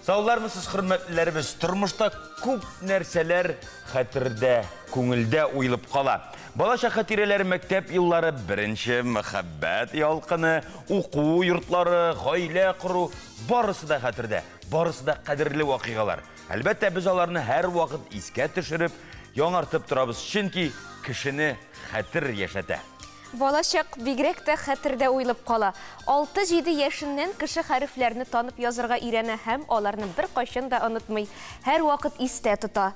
Саулармысыз, хөрмәтләребез, тормышта күп нәрсәләр хәтердә, күңелдә уйлап кала. Балаша хатирәләре мәктәп еллары, беренче мәхәббәт ялкыны, уку йортлары, гаилә кору, барысы да хәтердә, барысы да кадерле вакыйгалар. Әлбәттә, без аларны һәр вакыт искә төшереп, яңартып торабыз, чөнки кешене хәтер яшәтә. Балачак бигрәк тә хәтердә уйлап кала. 6-7 яшеннән кеше хәрефләрне танып язырга өйрәнә һәм аларны бер кайчан да онытмый, һәр вакыт истә тота.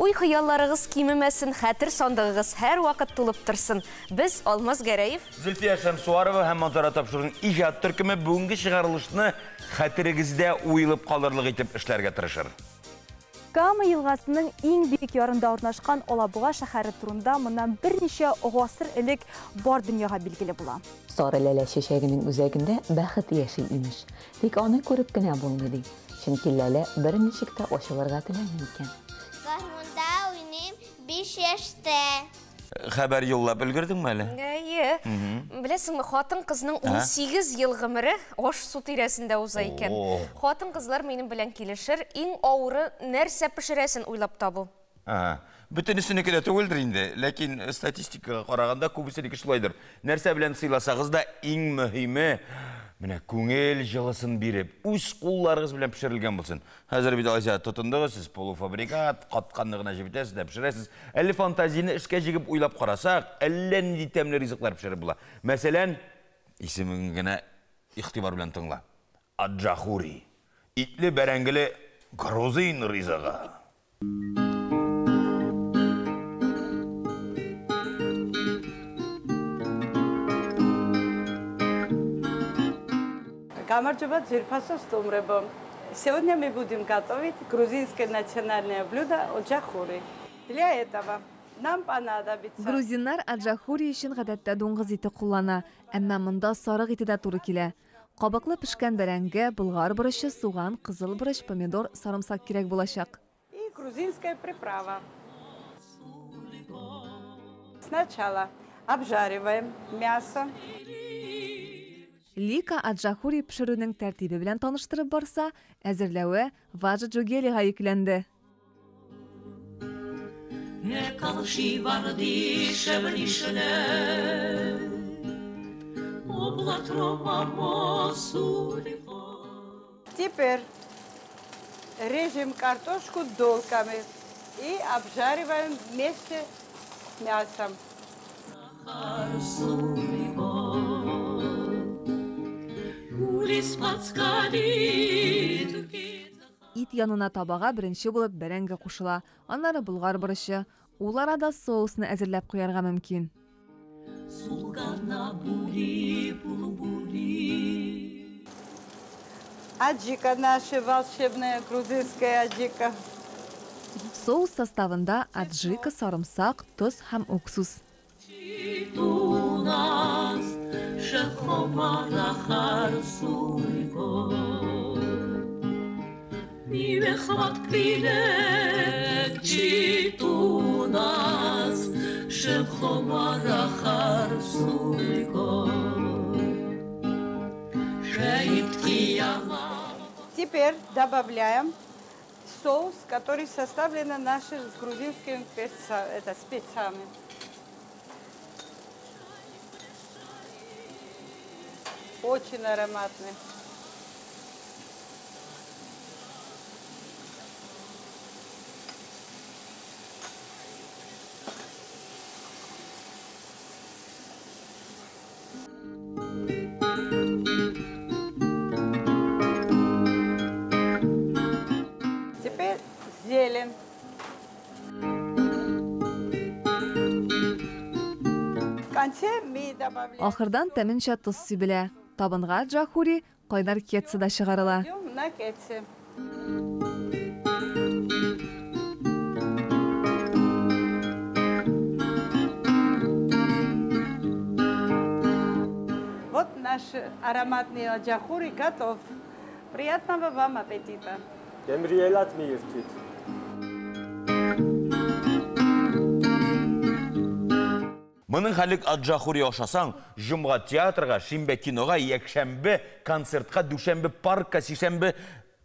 Уй-хыялларыгыз кимемәсен, хәтер сандыгыгыз һәр вакыт тулып торсын. Без Алмаз Гәрәев, Зөлфия Шәмсуарова һәм Манзара Тапшырның иҗат төркеме бүгенге чыгарылышны хәтерегездә уйлап калырлык итеп эшләргә тырышыр. Кама елгасының иң бик ярында урнашкан Алабуга шәһәре турында моннан берничә гасыр элек бар дөньяга билгеле була. Сары ләлә чәчәгенең үзәгендә бәхет яши имеш. Тик аны күреп кенә булмый ди. Чөнки ләлә берничек тә ачылырга теләми икән. Гармунда уйныйм 5 яшьтә. Хәбәр юллап өлгердеңме әле? Беләсеңме, хатын кызның 18 ел гомере аш су тирәсендә уза икән. Хатын кызлар минем белән килешер, иң авыры нәрсә пешерәсен уйлап табу. Бөтенесенеке дә түгелдер инде, ләкин статистикага караганда күбесенеке шулайдыр. Нәрсә белән сыйласагыз да иң мөһиме менә күңел җылысын биреп, үз кулларыгыз белән пешерелгән булсын. Хәзер бит Азия тотындыгыз, сез полуфабрикат, катканны гына җибетәсез дә пешерәсез. Әле фантазияны эшкә җигеп уйлап карасак, әллә нинди тәмле ризыклар пешереп була. Мәсәлән, исемен генә игътибар белән тыңла. Аджахури. Итле бәрәңгеле грузин ризыгы. Гамарджоба Дзирфасов Стумребо. Сегодня мы будем готовить грузинское национальное блюдо аджахури. Для этого нам понадобится... Грузиннар аджахури өчен гадәттә дуңгыз ите куллана, әмма монда сарык ите дә туры килә. Кабыклы пешкән бәрәңге, болгар борычы, суган, кызыл борыч, помидор, сарымсак кирәк булачак. И грузинская приправа. Сначала обжариваем мясо. Лика аджахури пешерүнең тәртибе белән таныштырып барса, әзерләүе Важа Джугелига йөкләнде. Теперь режем картошку дольками и обжариваем вместе с мясом. Ит янына табага беренче булып бәрәңге кушыла, аннары болгар борычы. Ул арада соусны әзерләп куярга мөмкин. Аджика наша волшебная грузинская аджика. Соус составында аджика, сарымсак, тоз һәм уксус. Теперь добавляем соус, который составлен нашими грузинскими специями. Очень ароматный. Теперь зелень. В конце мы добавляем... Ахырдан тәминчә тоз сибелә. Табынга аджахури кайнар кетси да чыгарыла. На кетси. Вот наш ароматный аджахури готов. Приятного вам аппетита. Емриелат мииртит. Мұның хәлік аджахури ашасаң, жұмға театрға, шимбе киноға, екшәмбе концертқа, дүшәмбе паркқа, сишәмбе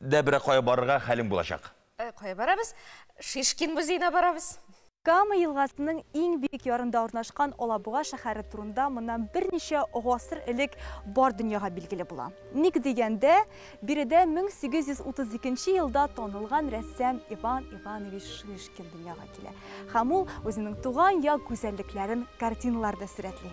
дә бер кая барырга хәлең булачак. Кая барабыз? Шишкин музейына барабыз. Кама елгасының иң бик ярында урнашкан Алабуга шәһәре турында моннан берничә гасыр элек бар дөньяга билгеле була. Ник дигәндә, биредә 1832 елда танылган рәссам Иван Иванович Шишкин дөньяга килә. Һәм ул үзенең туган як гүзәллекләрен картиналарда сурәтли.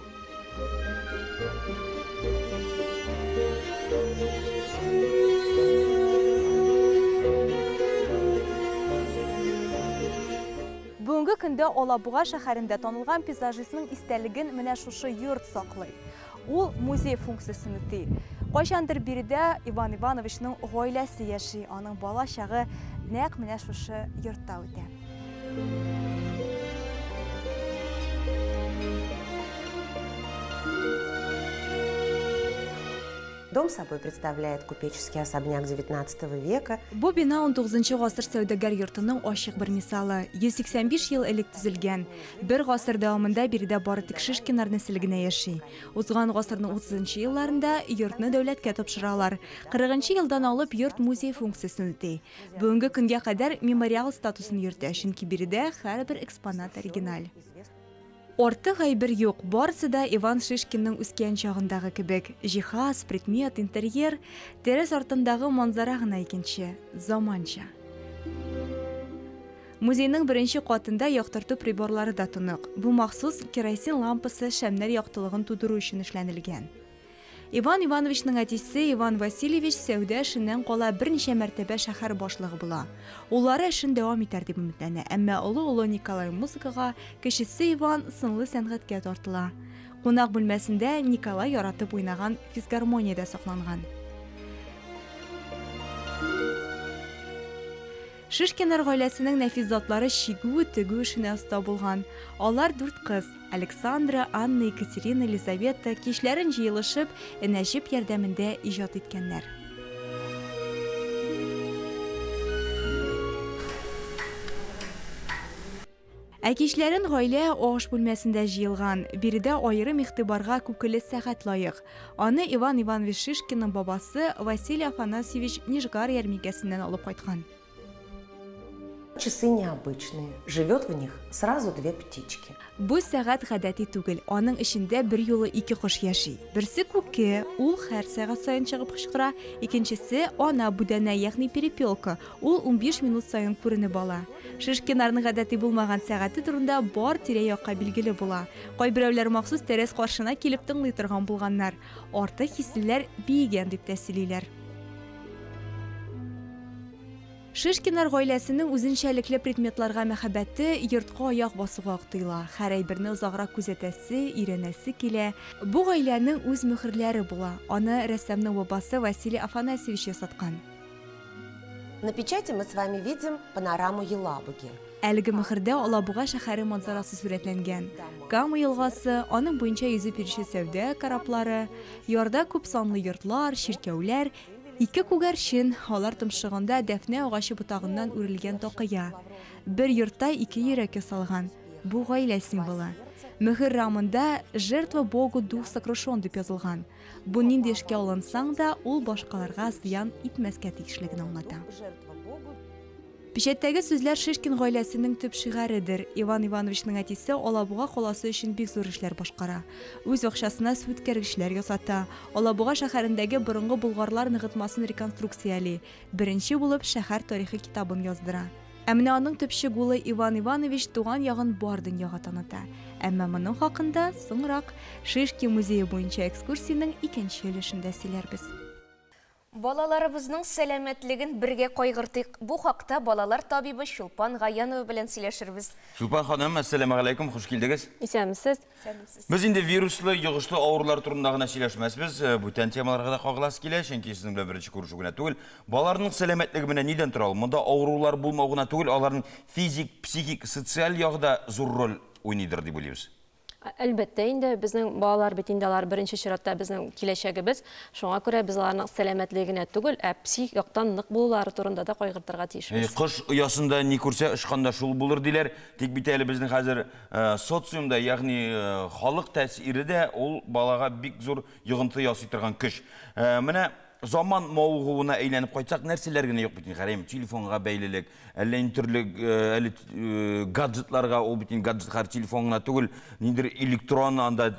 Бүгінгі көндә Алабуга шәһәрендә танылган пейзажистның истәлеген менә шушы йорт саклый. Ул музей функциясын үти. Кайчандыр биредә Иван Ивановичның гаиләсе яши, аның бала чагы нәкъ менә шушы йортта үтә. Дом собой представляет купеческий особняк 19 века. Бу бина 19-нчы гасыр сәүдәгәр йортының ачык бер мисалы. 185 ел элек төзелгән. Бер гасыр дәвамында биредә бары тик Шишкиннар нәселенә яши. Узган гасырның 30-нчы елларында йортны дәүләткә тапшыралар. 40-нчы елдан алып йорт музей функциясын үти. Бүгенге көнгә кадәр мемориал статусын йөртә, чөнки биредә һәрбер экспонат оригиналь. Ортык әйбер юк, барысы да Иван Шишкинның үскән чагындагы кебек. Җиһаз, предмет, интерьер, тәрәз артындагы манзара гына икенче, заманча. Музейның беренче катында яктырту приборлары да тонык. Бу махсус керосин лампасы шәмнәр яктылыгын тудыру өчен эшләнелгән. Иван Ивановичның әтисе Иван Васильевич сәүдә эшеннән кала берничә мәртәбә шәһәр башлыгы була. Уллары эшен дәвам итәр дип өметләнә, әмма улы Николай музыкага, кечесе Иван сынлы сәнгатькә тартыла. Кунак бүлмәсендә Николай яратып уйнаган физгармониядә сакланган. Шишкиннар гаиләсенең нәфис затлары чигү, тегү эшенә оста булган. Алар 4 кыз: Александра, Анна, Екатерина, Елизавета кичләрен җыелышып, энәҗеп ярдәмендә иҗат иткәннәр. Кичләрен гаилә аш бүлмәсендә җыелган. Биредә аерым игътибарга күкеле сәгать лаек. Аны Иван Иванович Шишкинның бабасы Василий Афанасьевич Нижгар ярминкәсеннән алып кайткан. Часы необычные. Живет в них сразу 2 птички. Бу сәгать гадәти түгел. Аның эчендә бер юлы 2 кош яши. Берсе күке, ул һәр сәгать саен чыгып кычкыра. Икенчесе ана бүдәнә, ягъни перепелка. Ул 15 минут саен күренеп ала. Шишкиннарның гадәти булмаган сәгате турында бар тирә-якка билгеле була. Кайберәүләр махсус тәрәз каршына килеп тыңлый торган булганнар. Артык хислеләр биегән дип тәсилиләр. Шишкиннар гаиләсенең үзенчәлекле предметларга мәхәббәте йортка аяк басуга актыйла. Һәр әйберне узаграк күзәтәсе, иренәсе килә. Бу гаиләнең үз мөхерләре була. Аны рәссамның бабасы Василий Афанасьевич ясаткан. На печати мы с вами видим панораму Елабуги. Әлеге мөхердә Алабуга шәһәре манзарасы сурәтләнгән. Кама елгасы, аның буенча йөзеп йөрүче сәүдә кораблары, ярда күп санлы йортлар, чиркәүләр, 2 күгәрчен, алар томшыгында дәфнә агачы ботагыннан үрелгән токыя. Бер йортта 2 йөрәк ясалган. Бу гаилә символы. Мөхер рамында «Жертва Богу дух сокрушен» дип язылган. Бу нинди эшкә алынсаң да, ул башкаларга зыян итмәскә тиешлеген аңлата. Печәттәге сүзләр Шишкин гаиләсенең төп шигаредер. Иван Ивановичның әтисе Алабуга каласы өчен бик зур эшләр башкара. Үз акчасына су үткәргечләр ясата. Алабуга шәһәрендәге борынгы болгарлар ныгытмасын реконструкциялый. Беренче булып шәһәр тарихи китабын яздыра. Әмма аның төпчек улы Иван Иванович туган ягын бар дөньяга таныта. Әмма моның хакында соңрак Шишкин музее буенча экскурсиянең 2нче өлешендә сөйләрбез. Балаларыбызның сәламәтлеген бергә кайгыртыйк. Бу хакта балалар табибы Чулпан Гаянова белән сөйләшербез. Чулпан ханым, ассаламу алейкум, хуш килдегез. Исәнмесез? Без инде вируслы, йогышлы авырулар турында гына сөйләшмәсбез. Бүтән темаларга да кагылас килә, чөнки сезнең белән беренче күрешү генә түгел. Балаларның сәламәтлеге менә нидән тора? Монда авырулар булмау гына түгел, аларның физик, психик, социаль ягда зур роль уйныйдыр дип уйлыйбыз. Әлбәттә инде безнең балалар бит инде алар беренче чиратта безнең киләчәгебез. Шуңа күрә без аларның сәламәтлегенә түгел, псих яктан нык булулары турында да кайгыртырга тиешбез. Кыш оясында ни күрсә ышканда шул булыр диләр. Тик бит әле безнең хәзер социумда, ягъни халык тәэсире дә ул балага бик зур йогынты ясый торган көч. Менә zaman mavğuuna eğlenip koysak nerseler gene yok bütün qarayım. Telefonga bəylilik, әллән türlü gadgetlarga o bütün gadgetlar telefonuna tugul, nindir elektron anda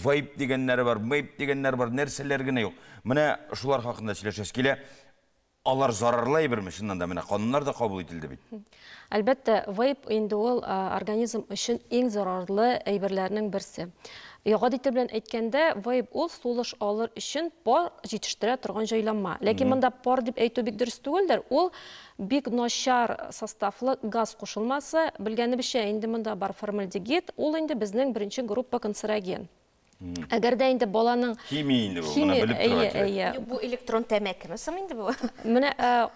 vape degenler var, vape degenler var, nerseler gene yok. Менә шулар хакында сөйләшәс килә. Алар зарарлы әйберме шуннан да менә кануннар да кабул ителде бит. Әлбәттә, вейп инде ул организм өчен иң зарарлы әйберләрнең берсе. Ягъдите белән әйткәндә, вейп ул сулыш алыр өчен пар җитештерә торган җайланма. Ләкин монда пар дип әйтү бик дөрес түгелдер. Ул бик начар составлы газ кушылмасы. Белгәнебезчә, инде монда бар формальдегид, ул инде безнең беренче группа канцероген. Әгәр дә инде баланың химия инде бу, моны белеп торачак. Бу электрон тәмәкеме соң инде бу? Менә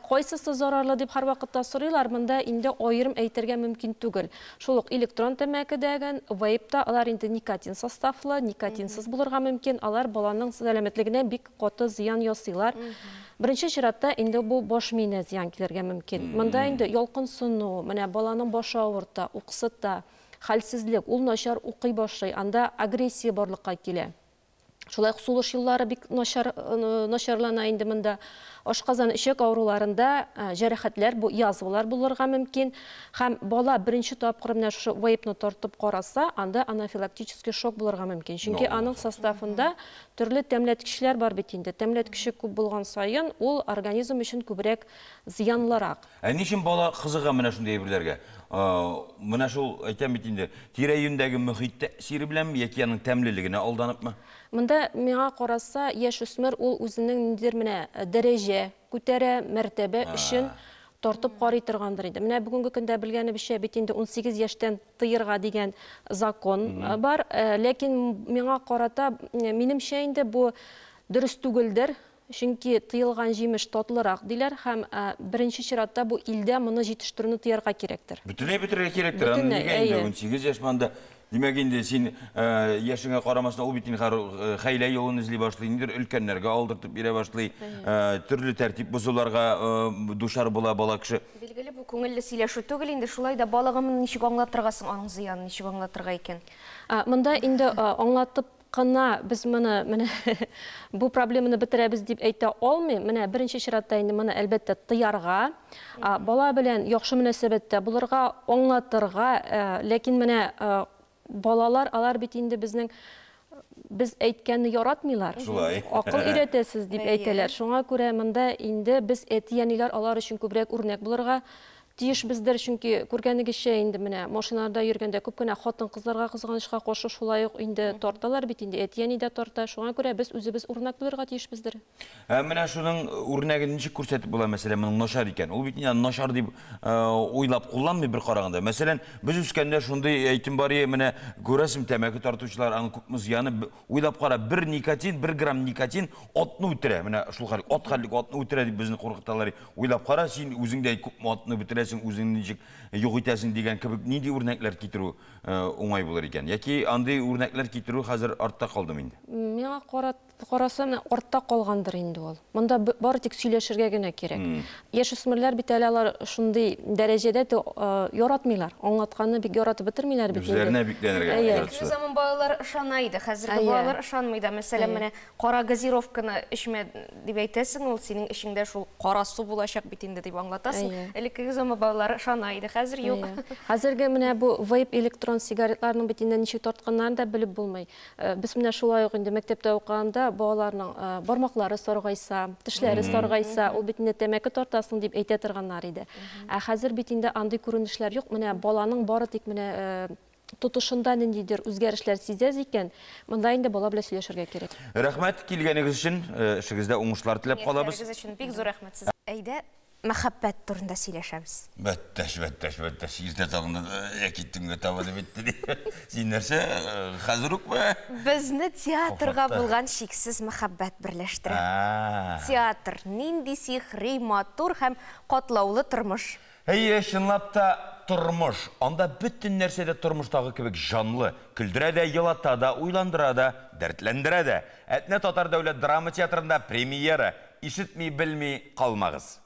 кайсысы зарарлы дип һәр вакытта сорыйлар, монда инде аерым әйтергә мөмкин түгел. Шул ук электрон тәмәке дәгән вейпта алар инде никотин составлы, никотинсыз булырга мөмкин, алар баланың сәламәтлегенә бик каты зыян ясыйлар. Беренче чиратта инде бу баш миенә зыян килергә мөмкин. Монда инде ялкынсыну, менә баланың башы авырта, уксыта, хәлсезлек, ул начар укый башлый, анда агрессия барлыкка килә. Шулай сулыш юллары бик начарлана инде монда. Ашказан ишек авыруларында җәрәхәтләр, бу язылар булырга мөмкин. Һәм бала беренче тапкыр менә шу вейпны тартып караса, анда анафилактический шок булырга мөмкин. Чөнки аның составында төрле тәмләткечләр бар бит инде. Тәмләткече күп булган саен, ул организм өчен күбрәк зыянлырак. Ничек бала кызыга менә шундый әйберләргә? Менә шул әйтәм бит инде, тирә-юньдәге мөхит тәэсире белән яки аның тәмлелегенә алданыпмы? Монда миңа караса, яшь үсмер ул үзенең ниндидер менә дәрәҗә күтәрә, мәртәбә өчен тартып карый торгандыр инде. Менә бүгенге көндә белгәнебезчә бит инде 18 яшьтән тыерга дигән закон бар, ләкин миңа карата минемчә инде бу дөрес түгелдер. Чөнки тыелган җимеш татлырак диләр һәм беренче чиратта бу илдә моны җитештерүне тыярга кирәктер. Бөтенләй бетерергә кирәктер. Нигә инде 18 яшь манда димәк инде син яшеңә карамасына ул бит хәйлә юлын эзли башлый, инде өлкәннәргә алдыртып бирә башлый, төрле тәртип бозуларга душар була бала кеше. Билгеле бу күңелле сөйләшү түгел инде, шулай да балыгымны ничек аңлатырга соң, аның зыянын ничек аңлатырга икән? Монда инде аңлатып кына без менә бу проблеманы бетерәбез дип әйтә алмыйм. Менә беренче чиратта инде моны әлбәттә тыярга, бала белән яхшы мөнәсәбәттә булырга, аңлатырга, ләкин менә балалар алар бит инде без әйткәнне яратмыйлар. Акыл өйрәтәсез дип әйтәләр. Шуңа күрә монда инде без әтиянилар алар өчен күбрәк үрнәк булырга тиеш бездер, чөнки күргәнегезчә инде менә машинада йөргәндә күп кенә хатын кызларга кызганычка каршы шулай ук инде тарталар бит инде әтияни дә тарта. Шуңа күрә без үзебез үрнәк булырга тиеш бездер. Менә шуның үрнәген ничек күрсәтеп була, мәсәлән, моның начар икән. Ул бит начар дип уйлап кулланмый бер караганда. Мәсәлән, без үскәндә шундый әйтем бар, менә күрәсем тәмәке тартучылар аның күпме зыяны, уйлап кара, 1 никотин, 1 грамм никотин атны үтерә. Менә шул хәл, ат хәллек атны үтерә дип безне куркыталар. Уйлап кара, син үзеңдә күпме атны бетерә үзеңне ничек юк итәсең дигән кебек нинди үрнәкләр китерү уңай булыр икән? Яки андый үрнәкләр китерү хәзер артта калдымы инде? Миңа карасам артта калгандыр инде ул. Монда бары тик сөйләшергә генә кирәк. Яшүсмерләр бит әле алар шундый дәрәҗәдә яратмыйлар. Аңлатканны бик яратып бетермиләр бит. Үзләренә бикләнергә яратышалар. Заман балалар ышана иде, хәзерге балалар ышанмый да. Мәсәлән, менә кара газировканы эчмә дип әйтәсең, ул синең эшеңдә шул кара су булачак бит инде дип аңлатасың. Элекке заман балалар ышана иде, хәзер юк. Хәзерге менә бу вейп электрон сигаретларның бит инде ничек тартканнарын да белеп булмый. Без менә шулай ук инде мәктәптә укыганда балаларның бармаклары саргайса, тешләре саргайса, ул бит инде тәмәке тартасың дип әйтә торганнар иде. Хәзер бит инде андый күренешләр юк. Менә баланың бары тик менә тотышында ниндидер үзгәрешләр сизәз икән, монда инде бала белән сөйләшергә кирәк. Рәхмәт килгәнегез өчен, эшегездә уңышлар теләп калабыз. Рәхмәт өчен бик зур рәхмәт сезгә. Әйдә, мәхәббәт турында сөйләшәбез. Бәттәш, иртә тагында яки төнгә таба дип әйтте. Син нәрсә, хәзер үкме? Безне театрга булган шиксез мәхәббәт берләштерә. Театр нинди сихри, матур һәм катлаулы тормыш. Чынлап та тормыш. Анда бөтен нәрсә дә тормыштагы кебек жанлы. Көлдерә дә, елата да, уйландыра да, дәртләндерә дә. Әтнә Татар дәүләт драма театрында премьера. Ишетми, белми калмагыз.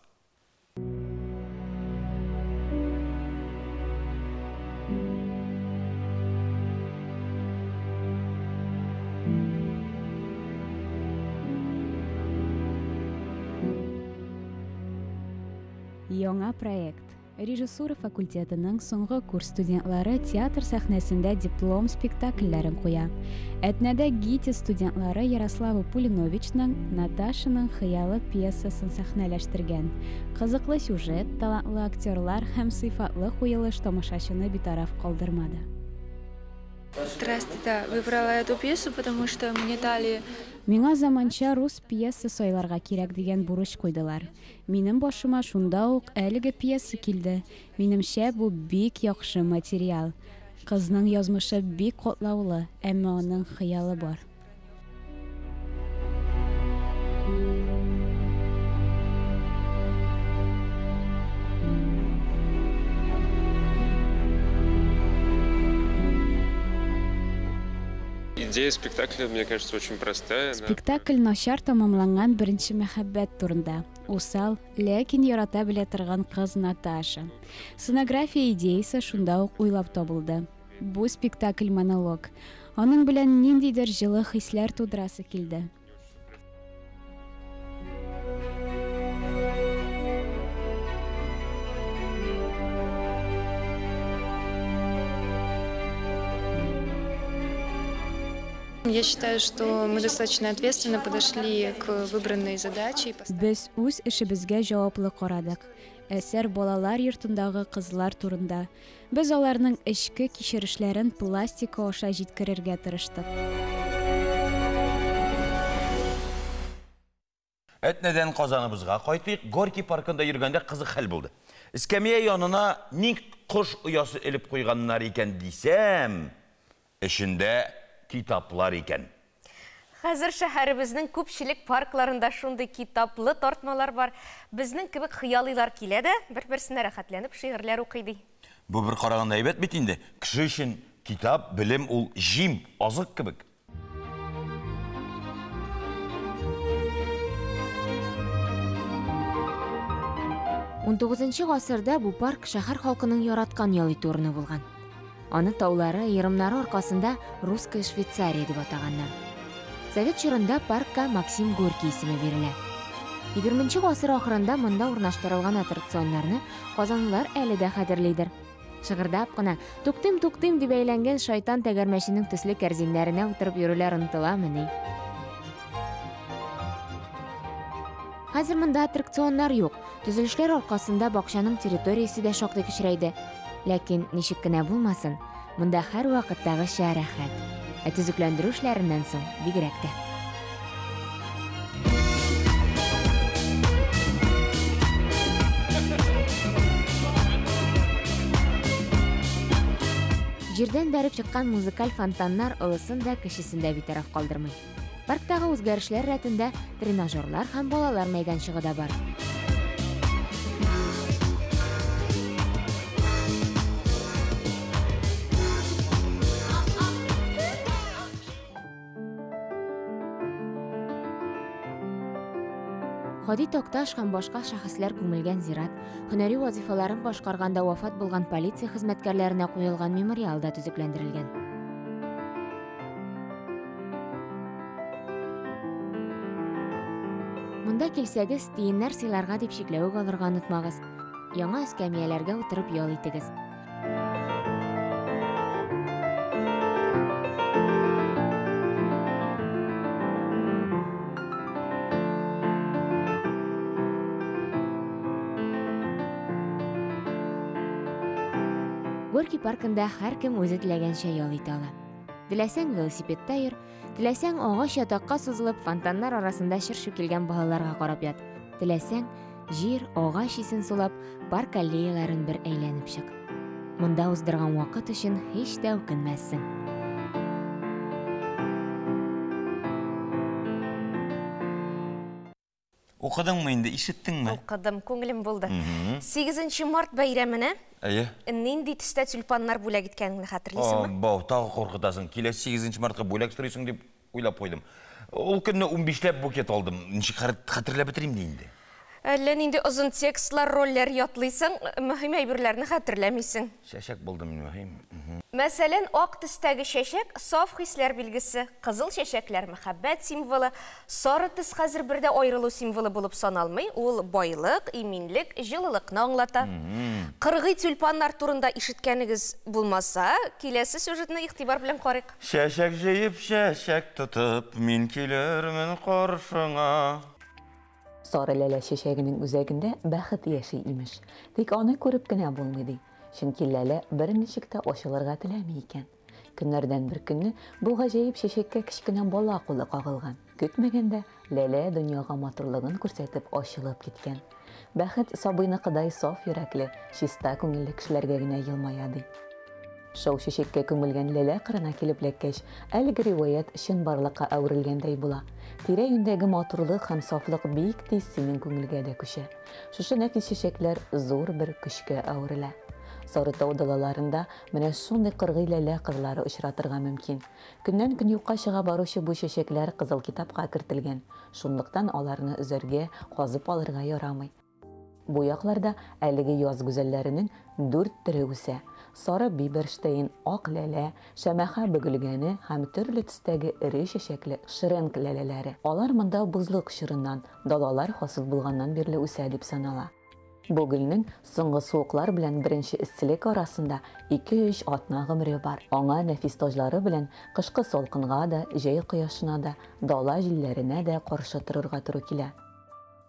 Яңа проект. Режиссура факультетының соңғы курс студентлары театр сәхнәсендә диплом спектакльләрен куя. Әтнәдә ГИТИС студентлары Ярослава Пулиновичның «Наташаның хыялы» пьесасын сәхнәләштергән. Кызыклы сюжет, талантлы актерлар һәм сыйфатлы куелыш тамашачыны битараф калдырмады. Здравствуйте, выбрала эту пьесу, потому что мне дали... Миңа заманча рус пьеса сайларга кирәк дигән бурыч куйдылар. Минем башыма шунда ук әлеге пьеса килде. Минемчә, бу бик яхшы материал. Кызның язмышы бик катлаулы, әмма аның хыялы бар. Идея спектакля, мне кажется, очень простая. Спектакль начар тамамланган беренче мәхәббәт турында. Усал, ләкин ярата белә торган кыз Наташа. Сценография идеясы шунда ук уйлап табылды. Бу спектакль монолог. Аның белән ниндидер җылы хисләр тудырасы килде. Я считаю, что мы достаточно ответственно подошли к выбранной задаче. Без үз эшебезгә җаваплы карадык. Әсәр балалар йортындагы кызлар турында. Без аларның эчке кичерешләрен пластика аша җиткерергә тырыштык. Әтнәдән Казаныбызга кайтыйк. Горький паркында йөргәндә кызык хәл булды. Эскәмия янына ник кош оясы элеп куйганнар икән дисәм, эчендә китаплар икән. Хәзер шәһәребезнең күпчелек паркларында шундый китаплы тартмалар бар. Безнең кебек хыялыйлар килә дә, бер-берсенә рәхәтләнеп шигырьләр укый ди. Бу бер караганда әйбәт бит инде. Кеше өчен китап, белем ул җим, азык кебек. XIX гасырда бу парк шәһәр халкының яраткан ял итү урыны булган. Аны таулары, йырымнары аркасында Русская Швейцария дип атаганнар. Совет чорында паркка Максим Горький исеме бирелә. 20 гасыр ахырында монда урнаштырылган аттракционнарны казанлылар әле дә хәтерлидер. Шыгырдап кына туктым-туктым дип әйләнгән шайтан тәгәрмәченең төсле кәрзиннәренә утырып йөрүләр онытыламыни. Хәзер монда аттракционнар юк. Төзелешләр аркасында бакчаның территориясе дә шактый кечерәйде. Ләкин ничек кенә булмасын, монда һәр вакыттагыча рәхәт. Төзекләндерү эшләреннән соң бигрәк тә. Җирдән бәреп чыккан музыкаль фонтаннар ылысын да кешесен дә битараф калдырмый. Парктагы үзгәрешләр рәтендә тренажерлар һәм балалар мәйданчыгы да бар. Хади Токташ һәм башка шәхесләр күмелгән зират, һөнәри вазифаларын башкарганда вафат булган полиция хезмәткәрләренә куелган мемориал да төзекләндерелгән. Монда килсәгез, тиеннәр сыйларга дип шикләвек алырга онытмагыз. Яңа эскәмияләргә утырып ял итегез. Горький паркында һәркем үзе теләгәнчә ял итә ала. Теләсәң велосипедта йөр, теләсәң агач ятакка сузылып фонтаннар арасында шыр килгән балаларга карап ят. Теләсәң җир, агач исен сулап, парк аллеяларын бер әйләнеп чык. Монда уздырган вакыт өчен һич тә үкенмәссең. Укыдыңмы инде, ишеттеңме? Укыдым, күңелем булды. 8 март бәйрәменә нинди төстә тюльпаннар бүләк иткәнеңне хәтерлисеңме? Бау, тагы куркытасың. Киләсе 8 мартка бүләк сорыйсың дип уйлап куйдым. Ул көнне 15 ләп букет алдым. Ничек хәтерләп бетерим инде? Әллән инде озын текстлар, рольләр ятлыйсың, мөһим әйберләрне хәтерләмисең. Шәшәк булдым мөһим. Мәсәлән, ак төстәге шәшәк саф хисләр билгесе, кызыл шәшәкләр мәхәббәт символы, сары төс хәзер бердә аерылу символы булып саналмый, ул байлык, иминлек, җылылыкны аңлата. Кыргый тюльпаннар турында ишеткәнегез булмаса, киләсе сюжетны игътибар белән карыйк. Шәшәк җыеп, шәшәк тотып, мин килермен каршыңа. Сары ләлә шәшәгенең үзәгендә бәхет яши имеш. Тик аны күреп кенә булмый ди. Чөнки ләлә бер ничек тә ачылырга теләми икән. Көннәрдән бер көнне бу гаҗәеп шәшәккә кечкенә бала кулы кагылган. Көтмәгәндә ләлә дөньяга матурлыгын күрсәтеп ачылып киткән. Бәхет сабыйныкыдай саф йөрәкле, чиста күңелле кешеләргә генә елмая ди. Шау шәшәккә күмелгән ләлә кырына килеп ләккәч, әлеге риваять чынбарлыкка әверелгәндәй була. Тирә-юньдәге матурлык һәм сафлык бик тиз синең күңелгә дә күчә. Шушы нәфис шәшәкләр зур бер көчкә әверелә. Сарытау далаларында менә шундый кыргый ләлә кызлары очратырга мөмкин. Көннән-көн юкка чыга баручы бу шәшәкләр кызыл китапка кертелгән. Шунлыктан аларны үзәргә, казып алырга ярамый. Бу якларда әлеге яз гүзәлләренең 4 төре үсә. Сары биберштейн, ак ләлә, шәмәхә бөгелгәне һәм төрле төстәге ире шәшәкле шыренк ләләләре. Алар монда бузлык чорыннан, далалар хасыл булганнан бирле үсә дип санала. Бу гөлнең соңгы суыклар белән беренче эсселек арасында 2-3 атна гомере бар. Аңа нәфис таҗлары белән кышкы салкынга да, җәй кояшына да, дала җилләренә дә каршы торырга туры килә.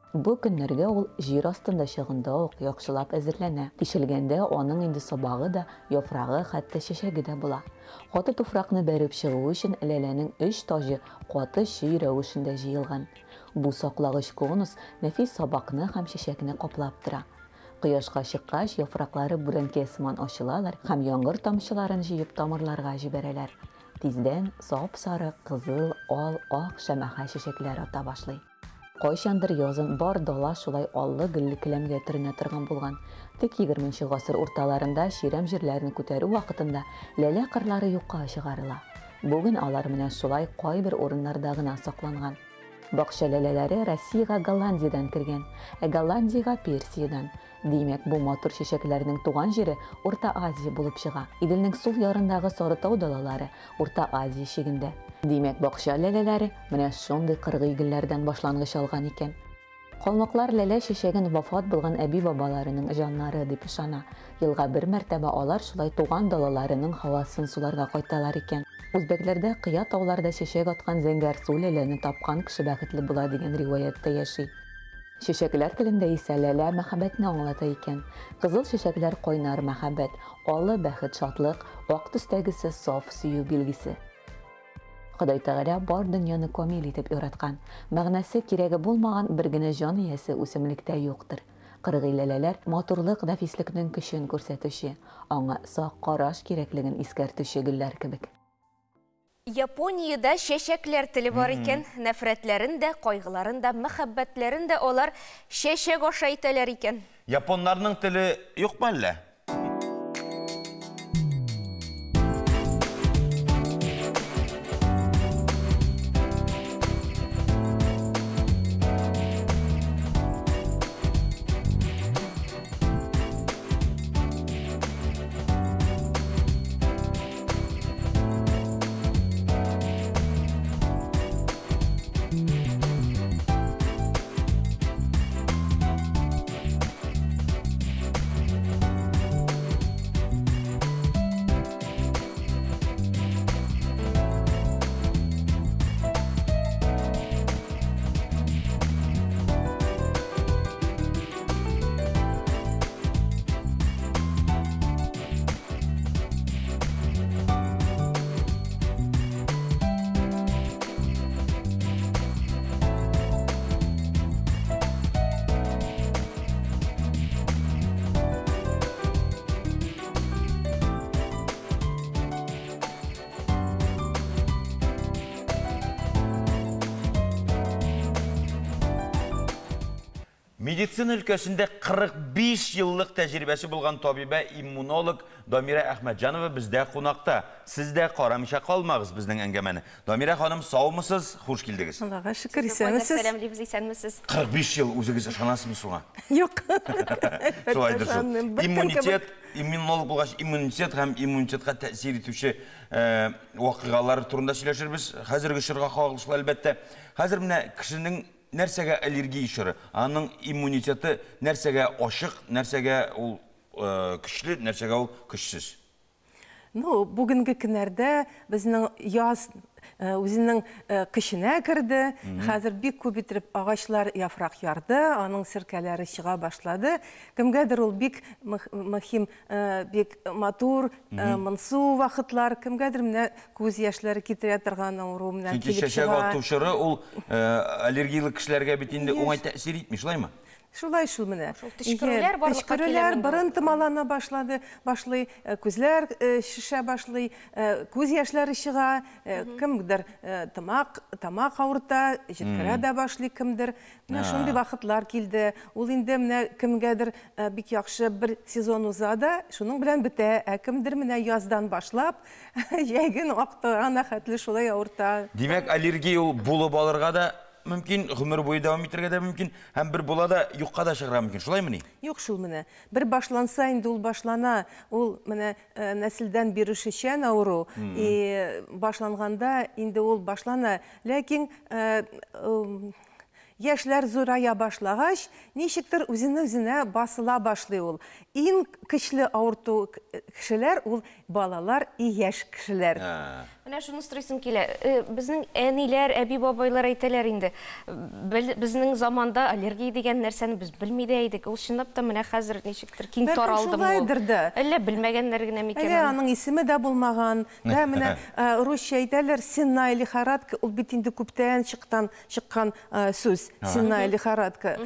Бу көннәргә ул җир астында чыгында ук яхшылап әзерләнә. Тишелгәндә аның инде сабагы да, яфрагы, хәтта чәчәге дә була. Каты туфракны бәреп чыгу өчен ләләнең 3 тажы каты чөй рәвешендә җыелган. Бу саклагыч конус нәфис сабакны һәм чәчәкне каплап тора. Кояшка чыккач, яфраклары бүрәнкә сыман ачылалар һәм яңгыр тамчыларын җыеп тамырларга җибәрәләр. Тиздән сап-сары, кызыл, ал, ак шәмәхә чәчәкләре ата башлый. Кайчандыр язын бар дала шулай аллы гөлле келәмгә төренә торган булган. Тик 20нче гасыр урталарында ширәм җирләрне күтәрү вакытында ләлә кырлары юкка чыгарыла. Бүген алар менә шулай кайбер урыннарда гына сакланган. Бакча ләләләре Россиягә Голландиядән кергән, Голландиягә Персиядән. Димәк, бу матур чәчәкләрнең туган җире Урта Азия булып чыга. Иделнең сул ярындагы Сарытау далалары Урта Азия шигендә. Димәк, бакча ләләләре менә шундый кыргый гөлләрдән башлангыч алган икән. Калмыклар ләлә чәчәген вафат булган әби-бабаларының җаннары дип ышана. Елга бер мәртәбә алар шулай туган далаларының һавасын суларга кайталар икән. Үзбәкләрдә кыя тауларда чәчәк аткан зәңгәр су ләләне тапкан кеше бәхетле була дигән риваятта яши. Чәчәкләр телендә исә ләлә мәхәббәтне аңлата икән. Кызыл чәчәкләр кайнар мәхәббәт, аллы бәхет, шатлык, ак төстәгесе саф сөю билгесе. Ходай Тәгалә бар дөньяны камил итеп яраткан. Мәгънәсе кирәге булмаган бер генә җан иясе үсемлектә юктыр. Кыргый ләләләр матурлык, нәфислекнең көчен күрсәтүче, аңа сак караш кирәклеген искәртүче гөлләр кебек. Япониядә чәчәкләр теле бар икән, нәфрәтләрен дә, кайгыларын да, мәхәббәтләрен дә алар чәчәк аша итәләр икән. Японнарның теле юкмы әллә? Медицина өлкәсендә 45 еллык тәҗрибәсе булган табиба иммунолог Дамира Әхмәтҗанова бездә кунакта. Сез дә карамыйча калмагыз безнең әңгәмәне. Дамира ханым, саумысыз? Хуш килдегез. Аллага шөкер, исәнмесез. Сәлам дибез, исәнмесез. 45 ел үзегез ышанасызмы шуңа? Юк. Шулайдыр шул. Иммунитет, иммунолог булгач, иммунитет һәм иммунитетка тәэсир итүче вакыйгалар турында сөйләшербез. Хәзерге чорга кагылышлы әлбәттә. Хәзер менә кешенең нәрсәгә аллергия ишары, аның иммунитеты нәрсәгә ашык, нәрсәгә ул көчле, нәрсәгә ул көчсез. Ну, бүгенге көннәрдә безнең яз үзенең кышына керде. Хәзер бик күп итеп агачлар яфрак ярды, аның сиркәләре чыга башлады. Кемгәдер ул бик мөһим, бик матур, монсу вакытлар, кемгәдер менә күз яшьләре китерә торган авыру менән килеп чыга. Чәчәк атучыры ул аллергиялы кешеләргә бит инде уңай тәэсир итми, шулаймы? Шулай шул менә. Тышкырылар барын тымалана башлады, башлый, күзләр шишә башлый, күз яшьләре чыга, кемдер тамак авырта, җиткерә дә башлый кемдер. Менә шундый вакытлар килде. Ул инде менә кемгәдер бик яхшы бер сезон узада, шуның белән бетә, кемдер менә яздан башлап, җәйген актырган хәтле шулай авырта. Димәк, аллергия ул булып алырга да мөмкин, гомер буе дәвам итәргә дә мөмкин, һәм бер булада юкка да чыгыра мөмкин. Шулаймы ни? Юк шул менә. Бер башланса инде ул башлана. Ул менә нәселдән бирешечән авыру. Башланганда инде ул башлана. Ләкин яшьләр зурая башлагач, ничектер үзенә басыла башлый ул. Иң көчле авырту кешеләр ул балалар и яшь кешеләр. Менә шуны стресым килә. Безнең әниләр, әби-бабайлар әйтәләр инде. Безнең заманда аллергия дигән нәрсәне без белми дә идек. Ул чынлап та менә хәзер ничектер киң таралдымы ул? Әллә белмәгәннәр генә микән? Әллә аның исеме дә булмаган. Да, менә русча әйтәләр, сенная лихорадка, ул бит инде күптән чыккан сүз. Сенная лихорадка.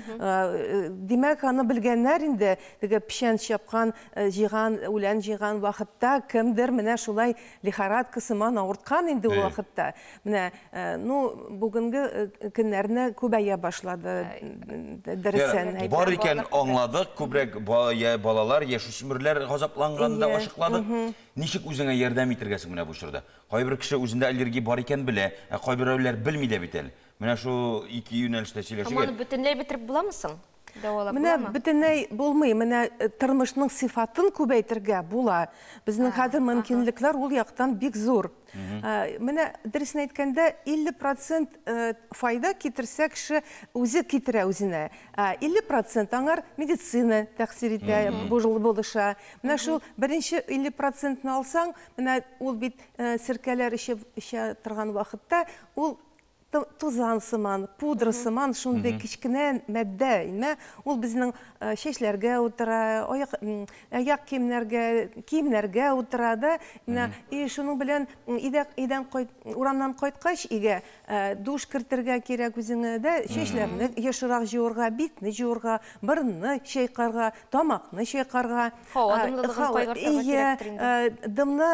Димәк, аны белгәннәр инде, теге печән чапкан, җыган, үлән җыган вакытта кемдер менә шулай лихорадка сыман авырткан инде ул вакытта. Менә, бүгенге көннәрне күбәя башлады. Дөресен әйтә. Бар икән аңладык, күбрәк балалар, яшүсмерләр газапланганда ашыкладык. Ничек үзеңә ярдәм итергәсең менә бу чорда? Кайбер кеше үзендә аллергия бар икән белә, кайберәүләр белми дә бит әле. Менә шу ике юнәлештә сөйләшергә. Аны бөтенләй битереп буламысың? Менә бөтенләй булмый, менә тормышның сыйфатын күбәйтергә була. Безнең хәзер мөмкинлекләр ул яктан бик зур. Менә дөресен әйткәндә 50% файда китерсә кеше үзе китерә үзенә. 50% аңар медицина тәэсир итә, булыша. Менә шул беренче 50%-ны алсаң, менә ул бит сиркәләр эчә торган вакытта ул тузан сыман, пудра сыман, шундый кичкенә мәддә, ул безнең чәчләргә утыра, аяк киемнәргә утыра да, и шуның белән урамнан кайткач игә душ кертергә кирәк үзеңә дә, чәчләрне ешрак җуырга, битне җуырга, борынны чайкарга, тамакны чайкарга, дымны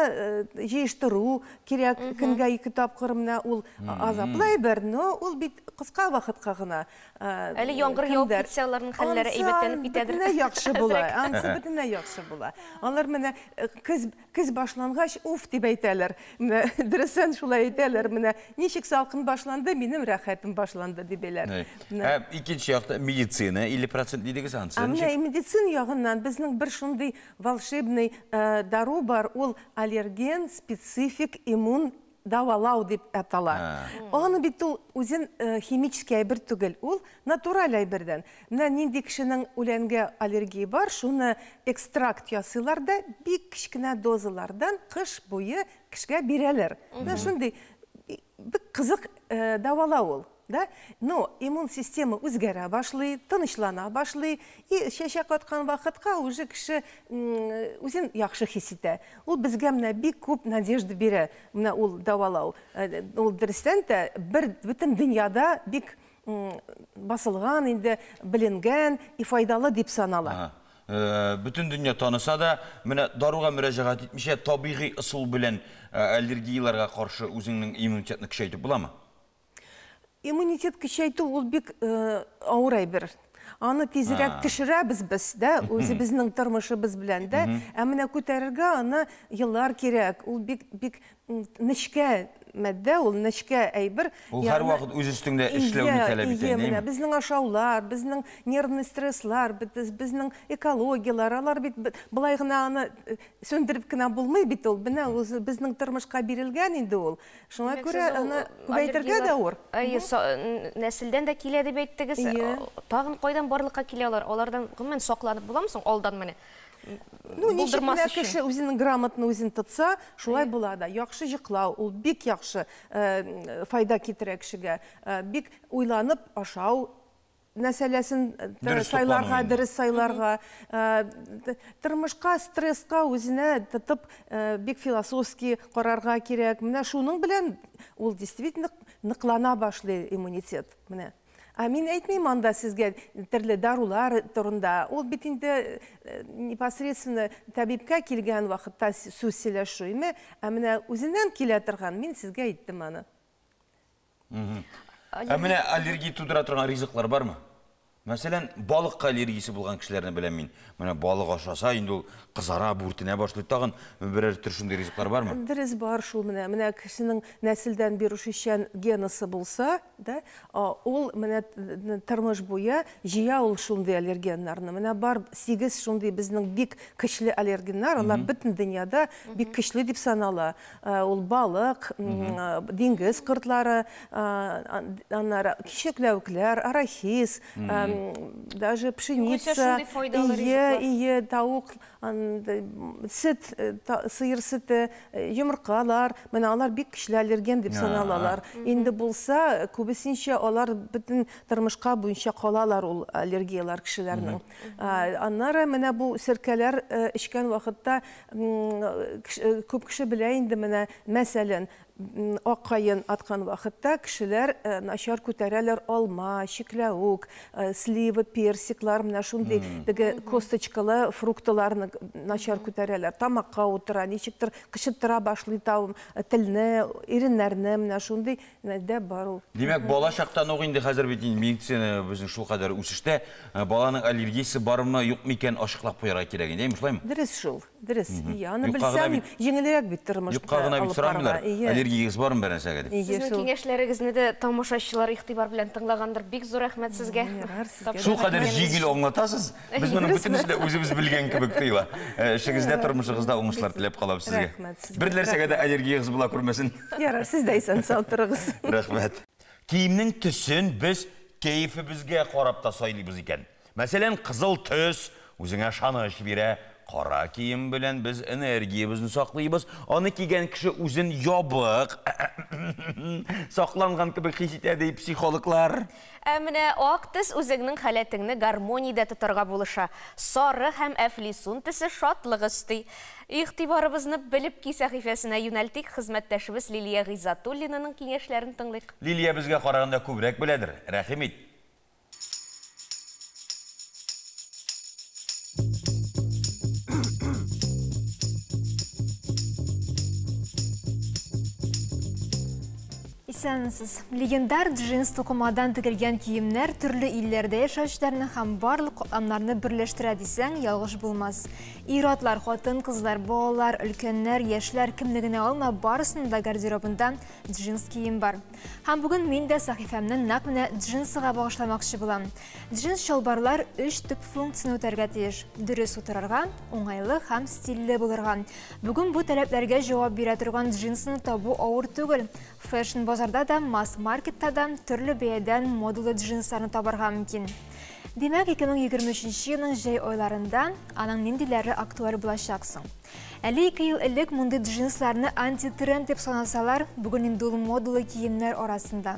җыештыру кирәк, көнгә 2 тапкыр менә ул азаплай. Но ул бит кыска вакытка гына. Әле яңгыр яуып китсә, аларның хәлләре әйбәтләнеп китәдер. Бөтенләй яхшы була. Ансы бөтенләй яхшы була. Алар менә көз башлангач, уф дип әйтәләр. Дөресен шулай әйтәләр. Менә ничек салкын башланды, минем рәхәтем башланды дип әйләр. Икенче якта медицина 50% дидегез ансы. Менә медицина ягыннан безнең бер шундый волшебный дару бар, ул аллерген специфик иммун давалау дип атала. Аны бит ул үзен химический әйбер түгел, ул натураль әйбердән. Менә нинди кешенең үләнгә аллергия бар, шуны экстракт ясыйлар да, бик кичкенә дозалардан кыш буе кешегә бирәләр. Менә шундый бик кызык давалау ул. Но иммун система үзгәрә башлый, тынычлана башлый, и чәчәк аткан вакытка уже кеше үзен яхшы хис итә. Ул безгә менә бик күп надежда бирә, менә ул давалау. Ул дөрестән дә бөтен дөньяда бик басылган, инде беленгән и файдалы дип санала. Bütün dünya tanısa da, менә даруга мөрәҗәгать итмичә, табигый ысул белән аллергияларга каршы үзеңнең иммунитетны көчәйтеп буламы? Иммунитет көчәйтү ул бик авыр әйбер. аны тизрәк төшерәбез без дә, үзебезнең тормышыбыз белән дә. Ә менә күтәрергә аны еллар кирәк. Ул бик нечкә мәддә, ул нечкә әйбер. Ул һәр вакыт үз үстеңдә эшләүне таләп итә, әйеме? Безнең ашаулар, безнең нервный стресслар, безнең экологиялар, алар бит былай гына аны сөндереп кенә булмый бит ул. Менә безнең тормышка бирелгән инде ул. Шуңа күрә аны күбәйтергә дә ауыр. Нәселдән дә килә дип әйттегез. Тагын кайдан барлыкка киләләр? Алардан гомумән сакланып буламы соң алдан менә? Ничек менә кеше үзенең грамотны үзен тотса, шулай була да. Яхшы җыклау, ул бик яхшы файда китерә кешегә. Бик уйланып ашау мәсьәләсен сайларга, дөрес сайларга, тормышка, стресска үзенә тотып бик философски карарга кирәк. Менә шуның белән ул действительно ныклана башлый иммунитет. Менә. Мин әйтмим анда сезгә төрле дарулар турында. Ул бит инде непосредственно табибка килгән вакытта сүз сөйләшү име, ә менә үзеннән килә торган, мин сезгә әйттем аны. Ә менә аллергия тудыра торган ризыклар бармы? Мәсәлән, балыкка аллергиясе булган кешеләрне беләм мин. Менә балык ашаса, инде ул кызара, бүртенә башлый, тагын берәр төр шундый ризыклар бармы? Дөрес бар шул менә. Менә кешенең нәселдән бирүчән генысы булса, да, ул менә тормыш буе җыя ул шундый аллергеннарны. Менә бар 8 шундый безнең бик көчле аллергеннар, алар бөтен дөньяда бик көчле дип санала. Ул балык, диңгез кортлары, аннары кичекләүкләр, арахис, даже пшеница, ие, таук, süt, sıyır sütü, yumurkalar, менә алар бик көчле аллерген дип саналалар. Инде булса, күбесенчә алар бөтен тормышка буенча калалар ул аллергиялар кешеләрнең. Аннары менә бу серкәләр эчкән вакытта күп кеше белә инде менә мәсәлән аккайын аткан вакытта кешеләр начар күтәрәләр алма, чикләүк, слива, персиклар, менә шундый косточкалы фруктыларны начар күтәрәләр. Тамакка утыра, ничектер кычыттыра башлый тавым, телне, иреннәрне, менә шундый дә бар ул. Димәк, бала чактан ук инде хәзер бит медицина безнең шул кадәр үсештә, баланың аллергиясе бармы, юкмы икән ашыклап куярга кирәк инде, шулаймы? Дөрес шул, дөрес. Аны белсәм, җиңелрәк бит тормышта алып барырга. Аллергиягыз бармы бернәрсәгә дип? Сезнең киңәшләрегезне дә тамашачылар игътибар белән тыңлагандыр. Бик зур рәхмәт сезгә. Шул кадәр җиңел аңлатасыз. Без моның бөтенесе дә үзебез белгән кебек тоела. Эшегездә, тормышыгызда уңышлар теләп калабыз сезгә. Бер нәрсәгә дә аллергиягыз була күрмәсен. Ярар, сез дә исән сау торыгыз. Рәхмәт. Киемнең төсен без кәефебезгә карап та сайлыйбыз икән. Мәсәлән, кызыл төс үзеңә шаныш бирә. Кара кием белән без энергиябызны саклыйбыз. Аны кигән кеше үзен ябык, сакланган кебек хис итә ди психологлар. Менә ак төс үзеңнең халәтеңне гармониядә тотарга булыша. Сары һәм әфлисун төсе шатлык өсти. Игътибарыбызны белеп ки сәхифәсенә юнәлтик. Хезмәттәшебез Лилия Гыйзатуллинаның киңәшләрен тыңлыйк. Лилия безгә караганда күбрәк беләдер. Рәхим ит. Исәнсез. Легендар джинс тукымадан тегелгән киемнәр төрле илләрдә яшәүчеләрне һәм барлык катламнарны берләштерә дисәң, ялгыш булмас. Ир-атлар, хатын-кызлар, балалар, өлкәннәр, яшьләр кемне генә алма, барысында гардеробында джинс кием бар. Һәм бүген мин дә сәхифәмне нәкъ менә джинсыга багышламакчы булам. Джинс чалбарлар 3 төп функцияны үтәргә тиеш. Дөрес утырырга, уңайлы һәм стильле булырга. Бүген бу таләпләргә җавап бирә торган джинсны табу авыр түгел. Фэшн базарда да, масс-маркетта да төрле бәядән модулы джинсларны табарга мөмкин. Димәк, 2023 елның җәй айларында аның ниндиләре актуаль булачак соң? Әле 2 ел элек мондый джинсларны антитренд дип санасалар, бүген инде ул модулы киемнәр арасында.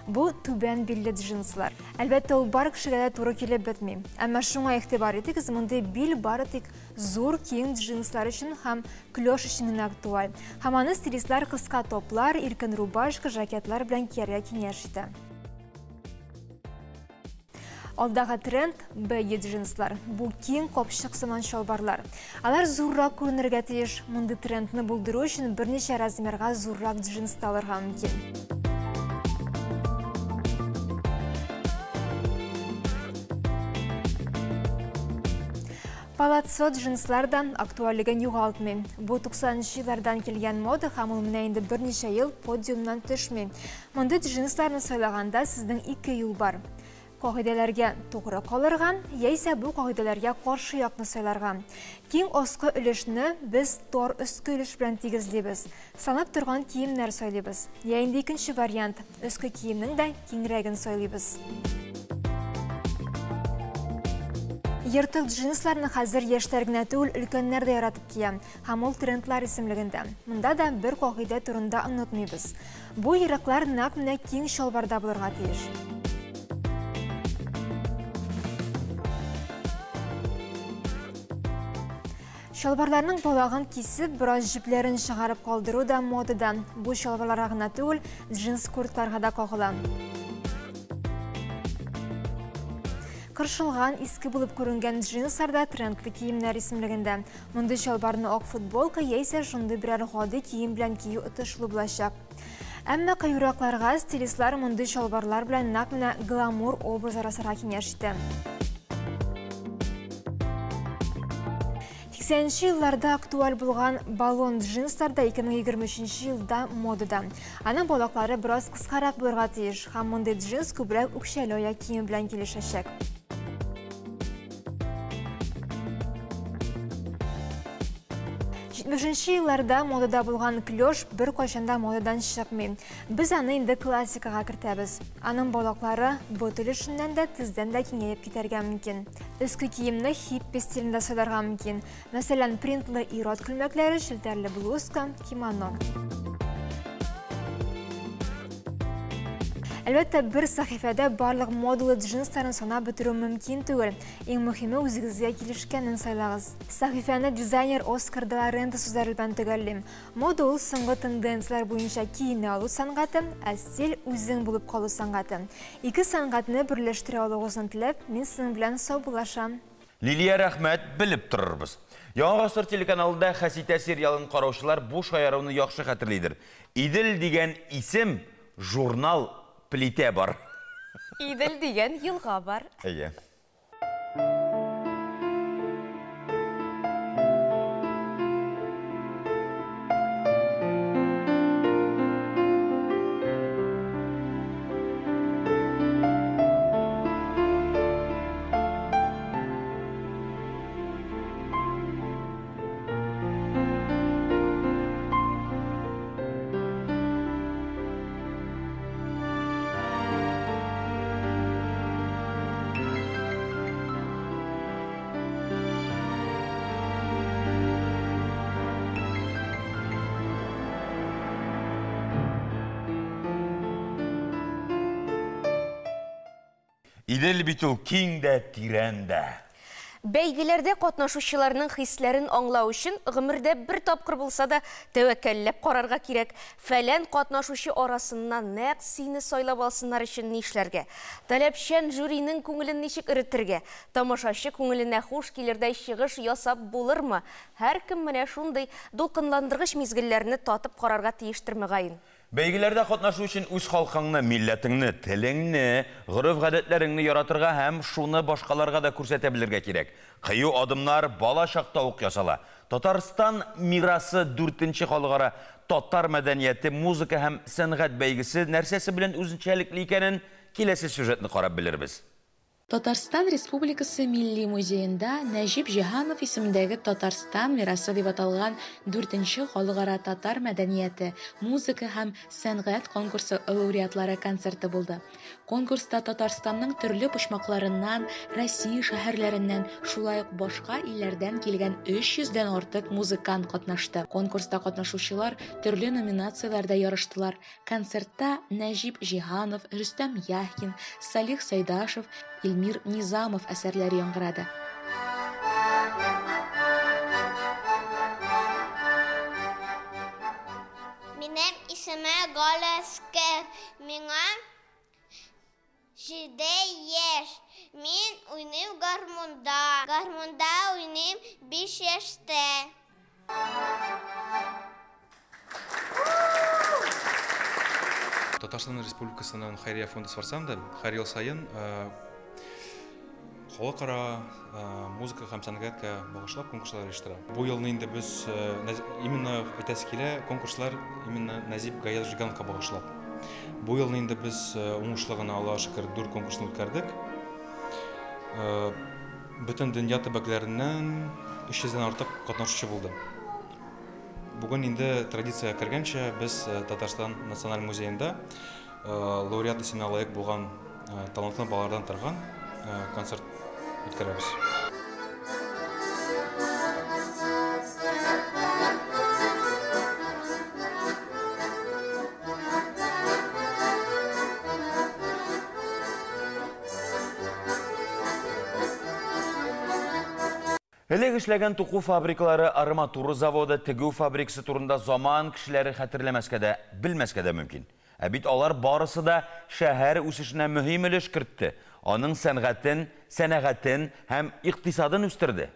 Бу түбән билле джинслар. Әлбәттә, ул бар кешегә дә туры килеп бетми. Әмма шуңа игътибар итегез, мондый бил бары тик зур киң джинслар өчен һәм клеш өчен генә актуаль. Һәм аны стилистлар кыска топлар, иркен рубашка, жакетлар белән кияргә киңәш итә. Алдагы тренд бәйе джинслар. Бу киң капчык сыман чалбарлар. Алар зуррак күренергә тиеш. Мондый трендны булдыру өчен берничә размерга зуррак джинс алырга мөмкин. Палацо джинслардан актуаллыгын юғалтмен. Бұл 90-ші жылдардан келген мода хамыл мінәйінді бірнеше ел подиумнан түшмен. Мұнды джинсларны сойлағанда сіздің 2 ел бар. Қоғиделерге тоғыры қалырған, ейсе бұл қоғиделерге қоршы яқны сойларған. Кең осқы үлішіні біз тор үскі үліш білін тегізлебіз. Санап тұрған киімнер сойлебіз. Яйынды екінші вариант, үскі киімнің де кеңірегін сойлебіз. Ертіл джинсларны қазір ештергіне түгіл үлкенлерді яратып кием, хамол трендлар ісімлігінде. Мұнда да бір қоғиде тұрында ұнытмейбіз. Бұл еріқлар нақ міне кең шолбарда бұлырға тейіш. Шалбарларының болағын кесіп, біраз жіплерін шығарып қалдыру да модыдан. Бұл шалбарлар ағына түгіл, джинс курткаларға да қоғылы. Қыршылған, ескі болып көрінген джинсарда трендті киімнер ісімлігінде. Мұнды шалбарны оқ футболка ейсе жынды бірер ғоды киім білән кию ұтышылы бұлашақ. Әмі қайырақларға стилистлар мұнды шалбарлар білән нақмына гламур образ арасыра кенешті. 80-ші жылларда актуал болған баллон джинстарда 2023 жылда модыда. Аның болақлары біраз қысқарақ бұлырға тейіш. Хамынды джинс көбірек үкшелі оя киім білән келешешек. 70-ші жылларда модыда болған клеш бір қошанда модыдан шықмей. Біз аны енді классикаға кіртәбіз. Аның болақлары бұтыл үшінен де тізден де кеңейіп кетерге мүмкін. Үскі киімні хиппи стилінде сойларға мүмкін. Мәселен, принтлы ирод күлмәклері, шілтерлі блузка, кимоно. Әлбәттә, бір сахифәдә барлық модулы джинстарын санап бітіру мүмкін түгіл. Ең мұхимі өзіңізге келішкенін сайлағыз. Сахифәні дизайнер Оскар де ла Рента сөзәрілбән түгәлім. Модул сыңғы тенденциялар бойынша киіне алу санғаты, әстел өзің болып қалу санғаты. Екі санғатыны бірлештіре алуғызын тілеп, мен сының білән сау бұлашам. Лилия рәхмәт, біліп тұрырбыз. Яңа ғасыр телеканалында Хәситә сериалын қараушылар бұл шаяруны яқшы хәтерлейдір. Иділ деген исем журнал плите бар. Иділ деген елға бар. Әйе. Идел битул киң дә тирән дә. Бәйгеләрдә катнашучыларның хисләрен аңлау өчен гомердә бер тапкыр булса да тәвәккәлләп карарга кирәк. Фәлән катнашучы арасыннан нәкъ сине сайлап алсыннар өчен ни эшләргә? Таләпчән жюринең күңелен ничек иретергә? Тамашачы күңеленә хуш килердәй чыгыш ясап булырмы? Һәркем менә шундый дулкынландыргыч мизгелләрне татып карарга тиештер мөгаен. Бәйгеләрдә катнашу өчен үз халкыңны, милләтеңне, телеңне, гореф-гадәтләреңне яратырга һәм шуны башкаларга да күрсәтә белергә кирәк. Кыю адымнар бала чакта ук ясала. Татарстан мирасы 4-нче халыкара татар мәдәнияте, музыка һәм сәнгать бәйгесе нәрсәсе белән үзенчәлекле икәнен киләсе сюжетны карап белербез. Татарстан Республикасы Милли музейында Нәҗип Җиһанов исемендәге Татарстан мирасы дип аталган 4-нче халыкара татар мәдәнияте, музыка һәм сәнгать конкурсы лауреатлары концерты булды. Конкурста Татарстанның төрле почмакларыннан, Россия шәһәрләреннән, шулай ук башка илләрдән килгән 300дән артык музыкант катнашты. Конкурста катнашучылар төрле номинацияләрдә ярыштылар. Концертта Нәҗип Җиһанов, Рөстәм Яхин, Салих Сайдашев, Илмир Низамов әсәрләре яңгырады. Минем исеме Галаскер. Миңа 7 яшь. Мин уйныйм гармунда. Гармунда уйныйм 5 яшьтә. Татарстан Республикасының Хайрия фонды барсам да, һәр ел сайын Халыкара музыка һәм сәнгатькә багышлап конкурслар оештыра. Бу елны инде без именно әйтәскилә конкурслар именно Назип Гаязжиганга багышлап. Бу елны инде без уңышлы гына Аллаһка шөкер 4 конкурсны үткәрдек. Бөтен дөнья төбәкләреннән 300-дән артык катнашучы булды. Бүген инде традиция кергәнчә без Татарстан националь музеенда лауреат исеменә лаек булган талантлы балалардан торган концерт үткәрәбез. Элек эшләгән туку фабрикалары, арматура заводы, тегү фабрикасы турында заман кешеләре хәтерләмәскә дә, белмәскә дә мөмкин. Ә бит алар барысы да шәһәр үсешенә мөһим өлеш кертте. Аның сәнәгатен һәм икътисадын үстерде.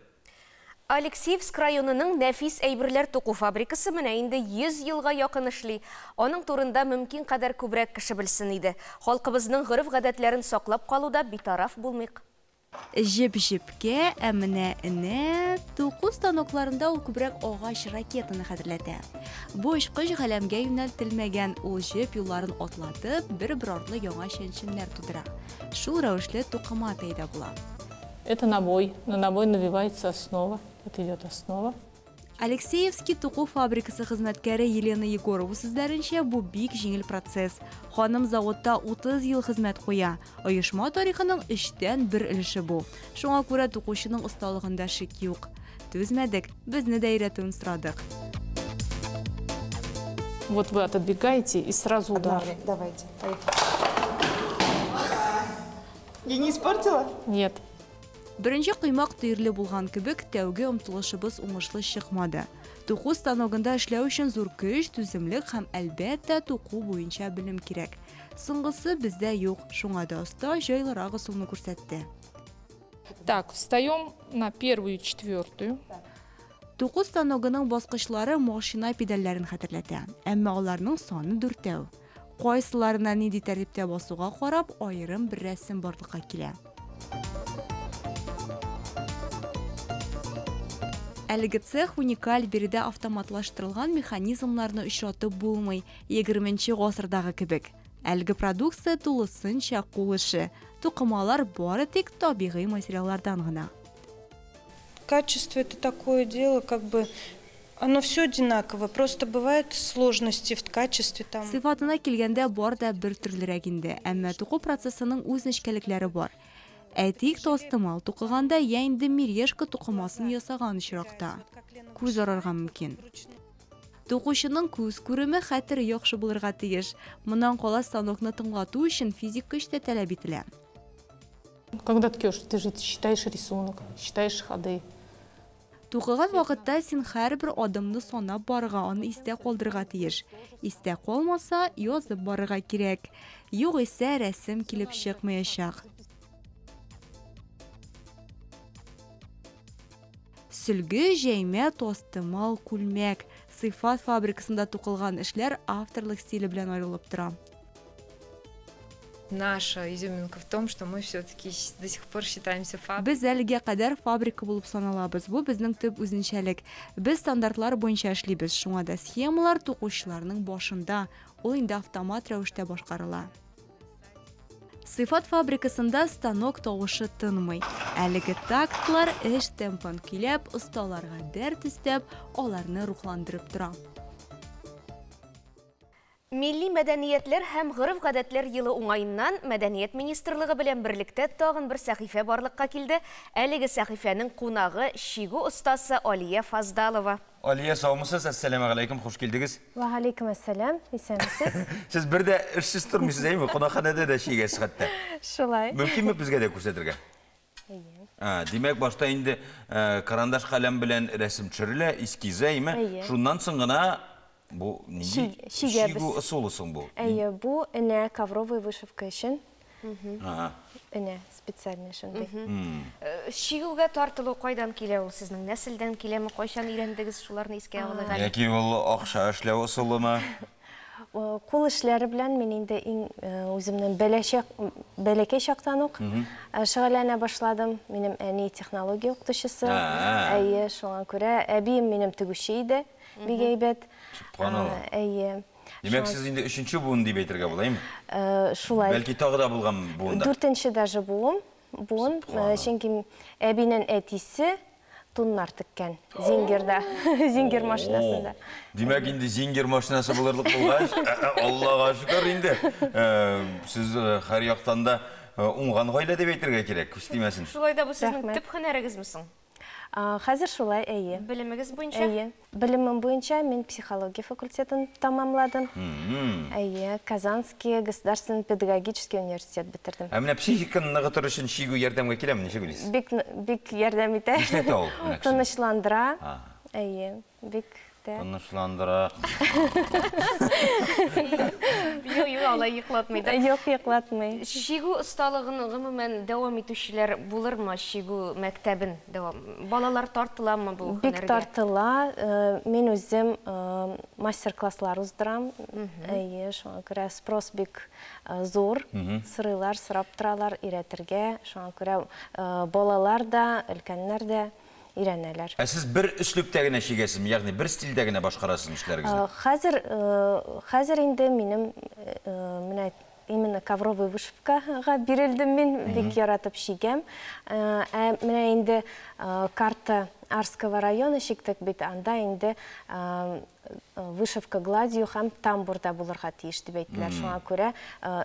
Алексеевск районының нәфис әйберләр туку фабрикасы менә инде 100 елга якын эшли. Аның турында мөмкин кадәр күбрәк кеше белсен иде. Халкыбызның гореф-гадәтләрен саклап калуда битараф булмыйк. Жеп-жепкә, әмінә туку станокларында ул күбрәк агач ракетаны хәтерләтә. Бу очкыч галәмгә юнәлтелмәгән ул җеп юлларын атлатып, бер-бер артлы яңа чәнченнәр тудыра. Шул рәвешле тукыма пәйда була. Это набой. На набой навивается основа. Вот идет основа. Алексеевский туку фабрикасы хезмәткәре Елена Егорова сүзләренчә, бу бик җиңел процесс. Ханым заводта 30 ел хезмәт куя. Оешма тарихының 3тән 1 өлеше бу. Шуңа күрә тукучының осталыгында шик юк. Түзмәдек, безне дә өйрәтүен сорадык. Вот вы отодвигаете и сразу удар. Давайте. Я не испортила? Нет. Беренче кыймак түйірле булган кебек, тәүге омтылышыбыз уңышлы чыкмады. Туку станогында эшләү өчен зур көч, түземлек һәм әлбәттә туку буенча белем кирәк. Соңгысы бездә юк, шуңа да оста җайлырак усулны күрсәтте. Так, встаем на первую и четвертую. Туку станогының баскычлары машина педальләрен хәтерләтә, әмма аларның саны 4. Кайсыларына нинди тәртиптә басуга карап, аерым бер рәсем барлыкка килә. Әлеге цех уникаль биредә автоматлаштырылган механизмнарны очратып булмый, 20нче гасырдагы кебек. Әлеге продукция тулысынча кул эше. Тукымалар бары тик табигый материаллардан гына. Качество — это такое дело, как бы оно все одинаково, просто бывают сложности в качестве там. Сыйфатына килгәндә бар да бер төрлерәк инде, әмма туку процессының үз нечкәлекләре бар. Әйтик, тостымал тукыганда я инде мирешка тукымасын ясаган очракта. Күз арарга мөмкин. Тукучының күз күреме хәтер яхшы булырга тиеш. Моннан кала станокны тыңлату өчен физик көч тә таләп ителә. Когда ткешь, ты же считаешь рисунок, считаешь ходы. Тукыган вакытта син һәрбер адымны санап барырга, аны истә калдырырга тиеш. Истә калмаса, язып барырга кирәк. Югыйсә рәсем килеп чыкмаячак. Сөлге, җәймә, тостымал, күлмәк. Сыйфат фабрикасында тукылган эшләр авторлык стиле белән аерылып тора. Наша изюминка в том, что мы все-таки до сих пор считаемся фабрикой. Без әлегә кадәр фабрика булып саналабыз. Бу безнең төп үзенчәлек. Без стандартлар буенча эшлибез. Шуңа да схемалар тукучыларның башында, ул инде автомат рәвештә башкарыла. Сыйфат фабрикасында станок тавышы тынмый. Әлеге тактлар эш темпын көйләп, осталарга дәрт өстәп, аларны рухландырып тора. Милли мәдәниятләр һәм гореф-гадәтләр елы уңайыннан Мәдәният министрлыгы белән берлектә тагын бер сәхифә барлыкка килде. Әлеге сәхифәнең кунагы шигу остасы Алия Фаздалова. Алия, саумысыз, ассаламу алейкум, хуш килдегез. Ва алейкум ассалам, исәнмесез? Сез бер дә эшсез тормыйсыз, әйме? Кунакханәдә дә шигәсез хәтта. Шулай. Мөмкинме безгә дә күрсәтергә? Димәк, башта инде карандаш каләм белән рәсем төшерелә, эскиза, әйме? Шуннан соң гына бу нинди шигу ысулы соң бу? Әйе, бу энә ковровая вышивка өчен. Энә специальный шундый. Шигуга тартылу кайдан килә ул сезнең? Нәселдән киләме? Кайчан өйрәндегез шуларны искә алырга? Яки ул акча эшләү ысулымы? Кул эшләре белән мин инде үземнең бәләкәй чактан ук шөгыльләнә башладым. Минем әни технология укытучысы. Әйе, шуңа күрә әбием минем тегүче иде. Бик әйбәт. Әйе. Демәк, сез инде 3-нче буын дип әйтергә булаймы? Шулай. Бәлки тагы да булган буында. 4-нче даже буын, чөнки әбинең әтисе туннар теккән зиңгердә, зиңгер машинасында. Демәк, инде зиңгер машинасы булырлык булгач, Аллага шөкер инде. Сез һәр яктан да уңган гаилә дип әйтергә кирәк, күстимәсен. Шулай да бу сезнең төп һөнәрегезме соң? Хәзер шулай, әйе. Белемегез буенча? Әйе. Белемем буенча мин психология факультетын тамамладым. Әйе, Казанский государственный педагогический университет бетердем. Ә менә психиканы ныгытыр өчен шигү ярдәмгә киләме, ничек уйлыйсыз? Бик ярдәм итә. Нишләтә ул? Тынычландыра. Әйе, бик тә. Тынычландыра. Юк, алай йоклатмый да. Юк, йоклатмый. Шигү осталыгын гомумән дәвам итүчеләр булырмы шигү мәктәбен дәвам? Балалар тартыламы бу һөнәргә? Бик тартыла. Мин үзем мастер-класслар уздырам. Әйе, шуңа күрә спрос бик зур. Сырыйлар, сорап торалар, өйрәтергә. Шуңа күрә балалар да, өлкәннәр дә өйрәнәләр. Ә сез бер өслүптә генә шигәсезме, ягъни бер стильдә генә башкарасыз эшләрегезне? Хәзер инде минем менә именно ковровый вышивкага бирелдем мин, бик яратып шигәм. Менә инде карта Арского района шиктек бит, анда инде вышивка гладью һәм тамбурда булырга тиеш дип әйттеләр. Шуңа күрә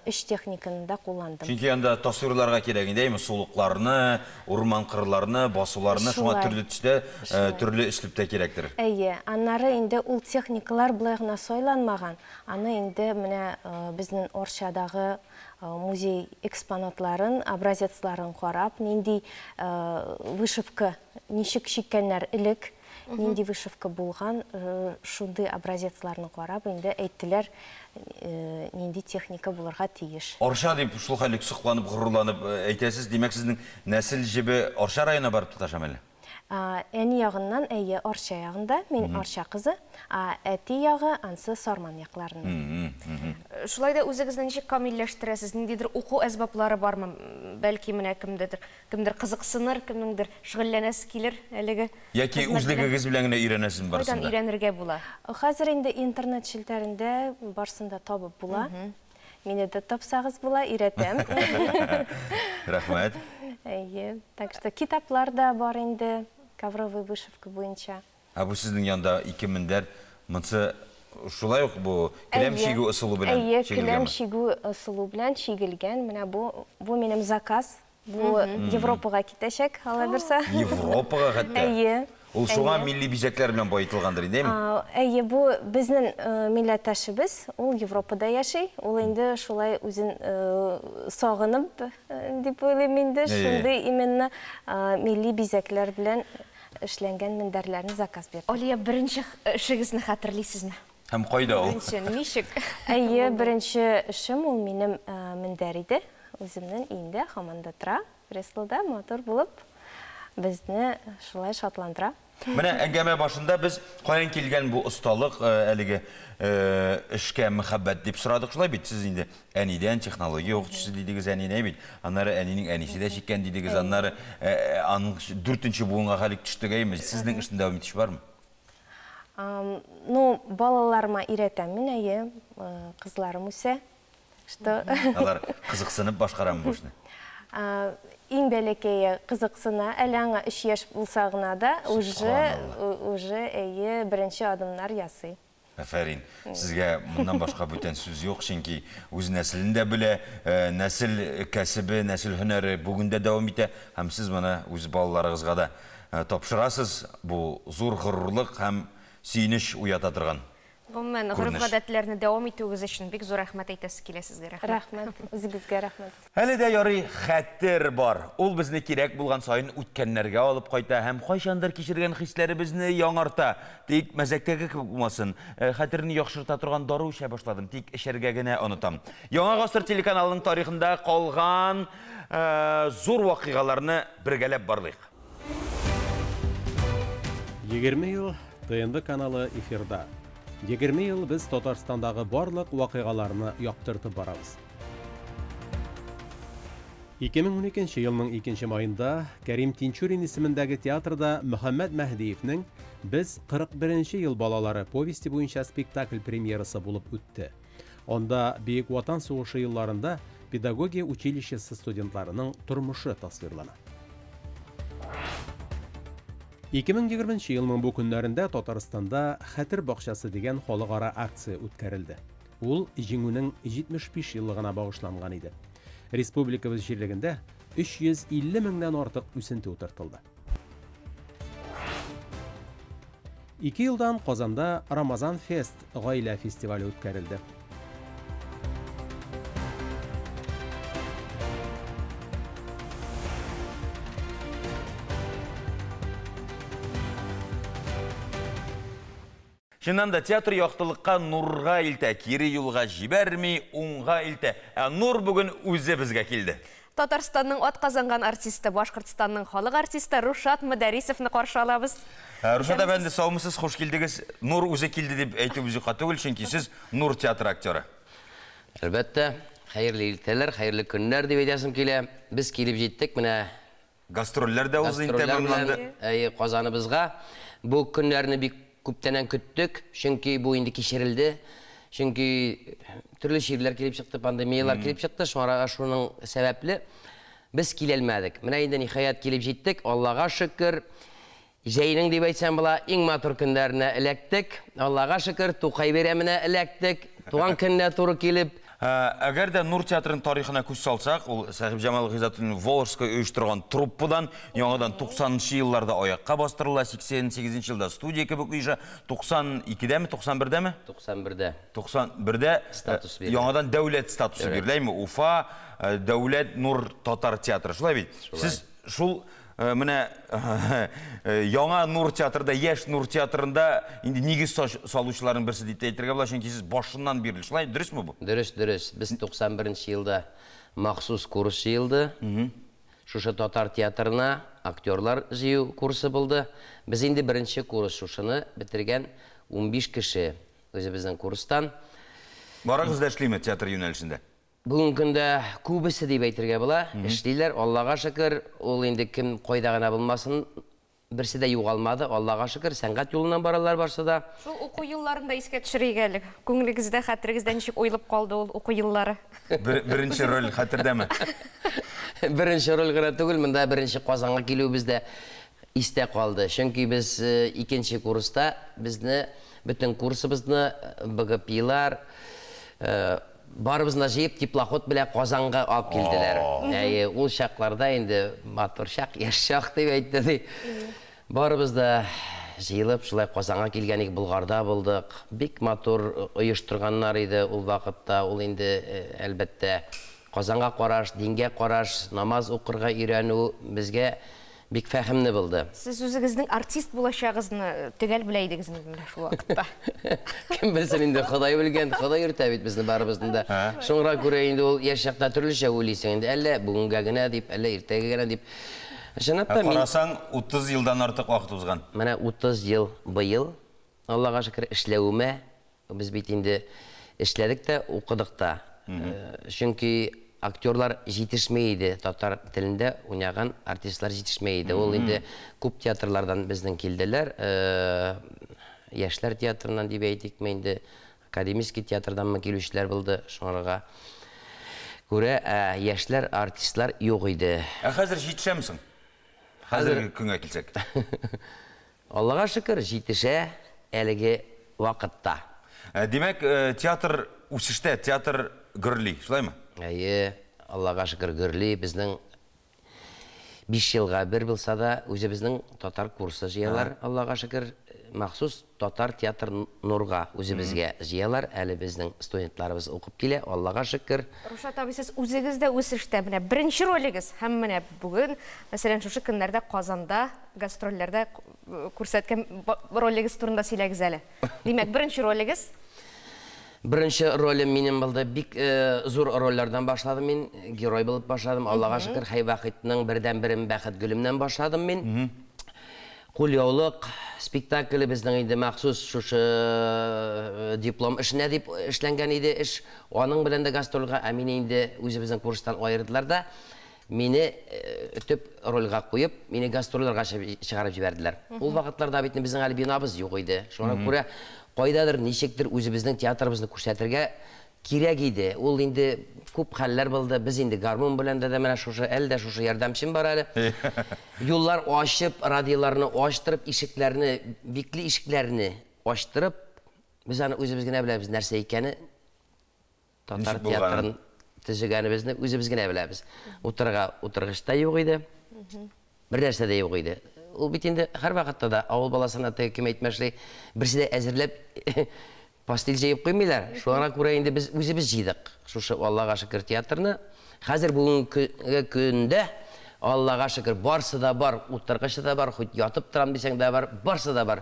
эш техниканы да кулландым. Чөнки анда тасвирларга кирәк инде, сулыкларны, урман кырларны, басуларны, шуңа төрле төстә, төрле эшлептә кирәктер. Әйе, аннары инде ул техникалар булай гына сойланмаган. Аны инде менә безнең Орчадагы музей экспонатларын, образецларын карап, нинди вышивка, ничек шиккәннәр элек, нинди вышивка булган, шундый образецларны карап, инде әйттеләр, нинди техника булырга тиеш. Орша дип шул хәлек сукланып, горурланып әйтәсез, димәк сезнең нәсел җебе Орша районына барып тоташам әле? Әни ягыннан, әйе, Орша ягында, мин Орша кызы, әти ягы ансы Сарман якларында. Шулай да үзегезне ничек камилләштерәсез? Ниндидер уку әсбаплары бармы? Бәлки менә кемдер кызыксыныр, кемнеңдер шөгыльләнәсе килер әлеге. Яки үзлегегез белән генә өйрәнәсезме барсында? Кайдан өйрәнергә була? Хәзер инде интернет челтәрендә барсында табып була. Мине дә тапсагыз була, өйрәтәм. Рәхмәт. Әйе, так что китаплар да бар инде, ковровый вышивка буенча. Бу сезнең янда 2000-дәр монсы шулай ук бу келәм шигү ысулы белән шигелгән. Әйе, келәм шигү ысулы белән шигелгән. Менә бу минем заказ. Бу Европага китәчәк, ала берсә. Европага хәтта. Әйе. Ул шуңа милли бизәкләр белән баетылгандыр инде. Әйе, бу безнең милләттәшебез, ул Европада яши. Ул инде шулай үзен сагынып дип уйлыйм инде. Шундый именно милли бизәкләр белән эшләнгән мендәрләрне заказ бирде. Алия, беренче эшегезне хәтерлисезме? Һәм кайда ул? Ничек? Әйе, беренче эшем ул минем мендәр иде. Үземнең өйдә һаманда тора, креслода мотор булып, безне шулай шатландыра. Менә әңгәмә башында без каян килгән бу осталык, әлеге эшкә мәхәббәт дип сорадык, шулай бит. Сез инде әнидән технология укытучысы дидегез, әнинә бит. Аннары әнинең әнисе дә шиккән дидегез, аннары аның 4-нче буынга хәлик төштегәйме? Сезнең эшне дәвам итү бармы? Ну, балаларыма өйрәтәм мин, әйе, кызларым үсә. Что? Алар кызыксынып башкарамы бу эшне? Иң бәләкәе кызыксына, әле аңа 3 яшь булса гына да, уже әйе, беренче адымнар ясый. Афәрин, сезгә моннан башка бүтән сүз юк, чөнки үз нәселен дә белә, нәсел кәсебе, нәсел һөнәре бүгендә дәвам итә, һәм сез моны үз балаларыгызга да тапшырасыз. Бу зур горурлык һәм сөйнеш уята торган. Гомумән, гореф-гадәтләрне дәвам итүегез өчен бик зур рәхмәт әйтәсе килә сезгә. Рәхмәт, үзегезгә рәхмәт. Әле дә ярый хәтер бар. Ул безне кирәк булган сайын үткәннәргә алып кайта һәм кайчандыр кичергән хисләребезне яңарта. Тик мәзәктәге күп булмасын. Хәтерне яхшырта торган дару эчә башладым, тик эшәргә генә онытам. Яңа гасыр телеканалының тарихында калган зур вакыйгаларны бергәләп барлыйк. 20 ел ТНВ каналы эфирда. 20 ел біз Татарстандағы барлық вақиғаларны яқтыртып барабыз. 2012 елның 2 майында Кәрим Тинчурин исемендәге театрда Мөхәммәд Мәһдиевнең «Біз 41 ел балалары» повести буенча спектакль премьерасы булып үтте. Онда Бөек Ватан сугышы елларында педагогия училищесі студентларының тормышы тасвирлана. 2020 елның бу көннәрендә Татарстанда Хәтер бакчасы дигән халыкара акция үткәрелде. Ул җиңүнең 75 еллыгына багышланган иде. Республикабыз җирлегендә 350 меңнән артык үсенте утыртылды. 2 елдан Казанда Рамазан Фест гаилә фестивале үткәрелде. Шыннан да театр яқтылыққа нұрға илтә, кері юлға жібәрмей, оңға илтә. Нұр бүгін өзі бізге келді. Татарстанның атқазанған артисті, Башқұртстанның халық артисті Рушат Мөдәрисовны қаршы алабыз. Рушат әбәнді, саумысыз, қош келдіңіз. Нұр өзі келді деп әйту өзі қаты өл, чөнки сіз Нұр театр актері. Әлбәттә, хәйрлі илтәләр, хәйрлі көннәр деп әйтәсім келе. Біз келіп жеттік, міне гастролләр дә uzun тәмамланды. Казаныбызга. Бу көннәрне бик күптәнән көттік, чөнки бу инде кичерелде. Чөнки төрле ширләр килеп чыкты, пандемиялар килеп чыкты, шуның сәбәпле без килә алмадык. Менә инде ниһаят килеп җиттек, Аллага шөкер. Җәйнең дип әйтсәм була, иң матур көннәренә эләктек. Аллага шөкер, Тукай бәйрәменә эләктек. Туган көннә туры килеп. Әгәр дә Нур театрының тарихына күз салсак, ул Сәхип Җамал Гыйззатовның Волжская оештырган труппадан яңадан 90-нчы елларда аякка бастырыла, 88-нчы елда студия кебек уйжа, 92-дәме, 91-дәме? 91-дә. 91-дә яңадан дәүләт статусы биреләме? Уфа дәүләт Нур татар театры. Шулай бит. Сез шул менә яңа Нур театрда, яшь Нур театрында инде нигез салучыларның берсе дип әйтергә була, чөнки сез башыннан бирле. Шулай дөресме бу? Дөрес. Без 91-нчы елда махсус курс җыелды. Шушы татар театрына актерлар җыю курсы булды. Без инде беренче курс шушыны битергән 15 кеше үзебезнең курстан. Барыгыз да эшлиме театр юнәлешендә? Бүгін күндә күбесе дип әйтергә була, эшлиләр, Аллага шөкер, ул инде кем кайда гына булмасын, берсе дә югалмады, Аллага шөкер, сәнгать юлынан баралар барса да. Шул уку елларында искә төшерик әле. Күңелегездә, хәтерегездә ничек уйлап калды ул уку еллары? Беренче роль хәтердәме? Беренче роль гына түгел, монда беренче Казанга килү бездә истә калды. Чөнки без икенче курста безне бөтен курсыбызны БГПлар барыбызны җыеп теплоход белән Казанга алып килделәр. Ул шакларда инде матур шак, яшь шак дип әйтте. Барыбыз да җыелып шулай Казанга килгәнек, Булгарда булдык. Бик матур оештырганнар иде ул вакытта. Ул инде әлбәттә Казанга караш, дингә караш, намаз укырга өйрәнү безгә бик фәһемле булды. Сез үзегезнең артист булачагызны төгәл белә идегезме шул вакытта? Кем белсен инде, Ходай белгән, Ходай йөртә бит безне барыбызны да. Шуңа күрә инде ул яшь чакта төрлечә уйлыйсың инде, әллә бүгенгә генә дип, әллә иртәгә генә дип. Карасаң 30 елдан артык вакыт узган. Менә 30 ел быел, Аллага шөкер, эшләүемә без бит инде эшләдек тә, укыдык та. Чөнки актерлар җитешмәйде, татар телендә уйнаган артистлар җитешмәйде. Ул инде күп театрлардан безнең килделәр. Яшьләр театрынан дип әйтикме инде, академик театрдан килүчеләр булды. Шуңарга күрә яшьләр артистлар юк иде. Хәзер җитешәмсең? Хәзер көнгә килсәк. Аллага шөкер, җитешә әлеге вакытта. Димәк, театр үсештә, театр гөрли, шулаймы? Аллага шөкер гөрли, безнең 5 елга бер булса да үзебезнең татар курсы җыялар. Аллага шөкер, махсус татар театр Нурга үзебезгә җыялар. Әле безнең студентларыбыз укып килә. Аллага шөкер. Рушат абый, сез үзегездә үсештә менә беренче ролегез һәм менә бүген, мәсәлән, шушы көннәрдә Казанда гастрольләрдә күрсәткән ролегез турында сөйләгез әле. Димәк, беренче ролегез? Беренче ролем минем булды. Бик зур рольләрдән башладым мин. Герой булып башладым. Аллага шөкер, Хайвакытның бердән-берем бәхет гөлемнән башладым мин. Кулъяулык, спектакль біздің енді мақсус шушы диплом ішіне деп ішленген еді іш. Оның білен де гастрольға әмін енді өзі біздің курстан айырдылар да, мені төп рольға қойып, мені гастрольдарға шығарып жіберділер. Ол вақытларда бетіне біздің әлі бинабыз жоқ еді. Шуына көре қойдадыр, нешектір өзі біздің театрымызды көрсетірге керек еді. Ол енді көп қаллар болды. Біз енді гармон білен де мәне шушы әлде шушы ярдамшым бар әлі. Yollar açıp, radyolarını açtırıp, ışıklarını, bikli ışıklarını açtırıp, biz hani özümüzge ne biliriz, nerse ikeni, Tatar tiyatrının tüzügeni bizini özümüzge ne biliriz. Oturğışta yok idi, bir nerse de yok idi. O bitinde her vakitte de avul balasına tevkim etmeşli, birisi de ezirlep pastil jeyip koymaylar. Şu ana göre indi biz özümüz jeydik. Şuşu Allah'a şükür tiyatrını. Hazır bugünkü günde Allah'a şükür barsı da var, oturğışı da var, yatıp duram deseng de var, barsı da var.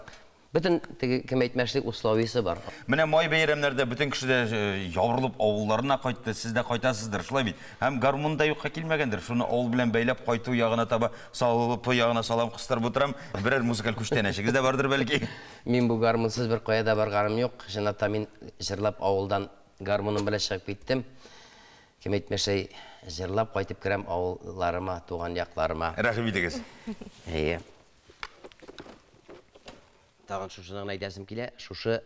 Bütün kim etmeşlik uslavisi var. Mine may beyramlarda bütün kişi de yavrulup avullarına kayıttı, siz de kaytasızdır. Şulay bit. Hem garmonda yokka kelmegendir. Şunu avul bilen beylep kaytı yağına taba salıp yağına salam kıstır buturam. Birer müzikal kuşteneşigiz de vardır belki. Min bu garmonsuz bir koyada barganim yok. Şunata min jırlap avuldan garmonun bile çıkıp gittim. Kim etmeşey jırlap kaytıp kirem avullarıma, tuğan yaklarıma. Rahim ediniz. İyi. Tağın şuşundan aytasım kile, şuşu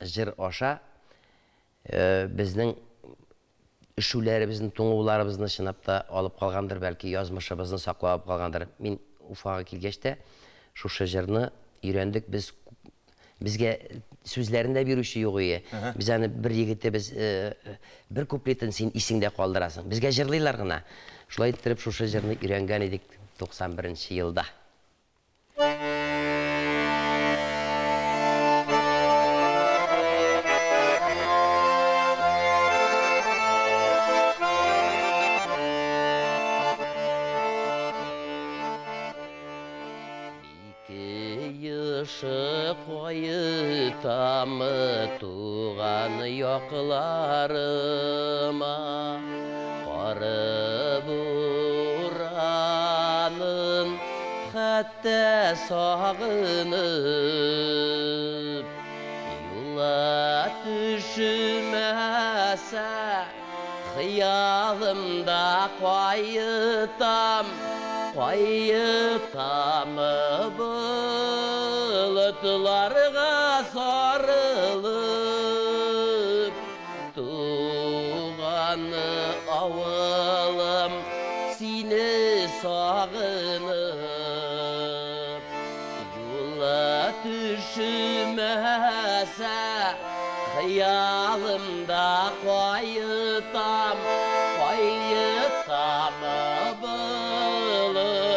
jır aşa bizning işularımızın, to'ng'uvlarimizni shinapda olib qolgandir, balki yozmishimizni saqlab qolgandir. Men Ufaga kelgachda şuşu jırni öğrendik, bizga so'zlarida beruvchi yo'q edi. Biz hani bir yigitni biz bir kupletini sen esingda qoldirasan. Bizga jırlaylargina. Shulay ettirib şuşu jırni öğrengan edik 91-yilda. Koyutamı tuğan yoklarıma, qarı buranın hatta sağınıp, yola düşmese xiyalımda koyutamı bulutlarga sarılıp, tuğan avılım seni sağınıp, yola düşmese xiyalımda koyutamı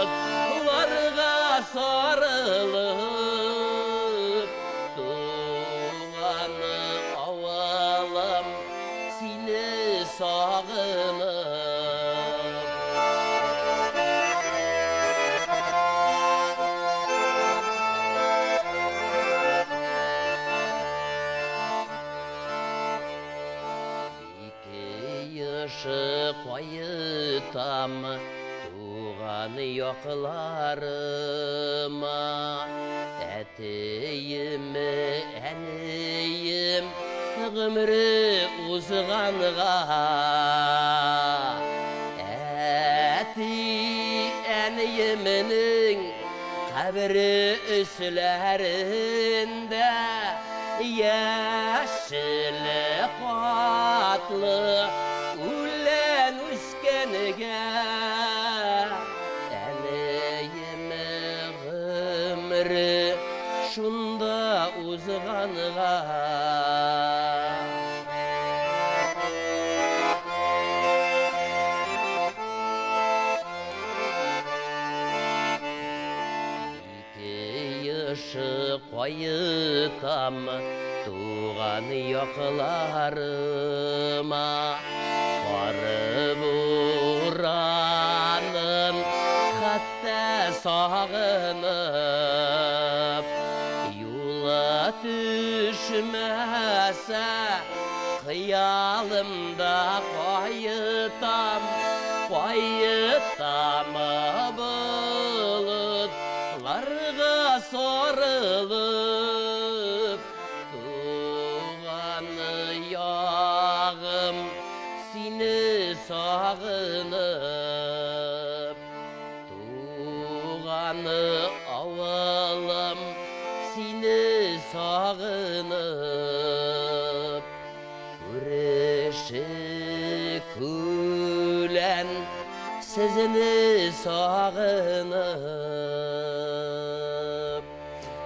bulutlarga sarılıp, tuğan avılım seni sağınıp. Koyutamı tuğan yoklarıma, eteyimi eneyim ömrü uzğanğa, eti eneyiminin kabri üslerinde yeşil katlı ulen üskeniga, eneyimi ömrü şunda uzğanğa. Koyutamı tuğan yoklarıma, qarı buranın hatta sağınıp, yola düşmese xiyalımda koyutamı bulutlarga sarılıp tuğanı yağım seni sağınıp tuğanı avalım seni sağınıp güreşi külen sizini sağınıp.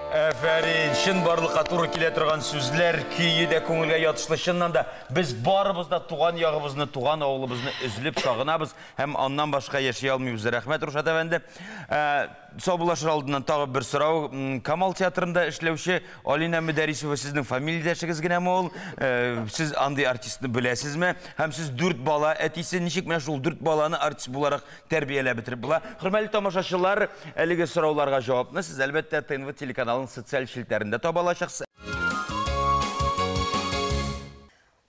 Әфәрин, шын барлыққа туры келе тұрған сөзлер, күйі де көңілге ятышлы. Шыннан да біз барыбызда туған яғыбызны, туған ауылыбызны үзіліп сағынабыз, һәм аннан башқа яшай алмайбыз. Рәхмәт, Рушат әфәнде. Саубулашыр алдынан тағы бір сұрау. Камал театрында эшләүче Алина Мөдәрисова сезнең фамилиядәшегез генәме ул? Сез андый артистны беләсезме? Һәм сез 4 бала әтисе, ничек менә шул 4 баланы артист буларак тәрбияләп бетереп була? Хөрмәтле тамашачылар, әлеге сорауларга җавапны сез әлбәттә ТНВ телеканалының социаль шилтәрендә таба алачаксыз.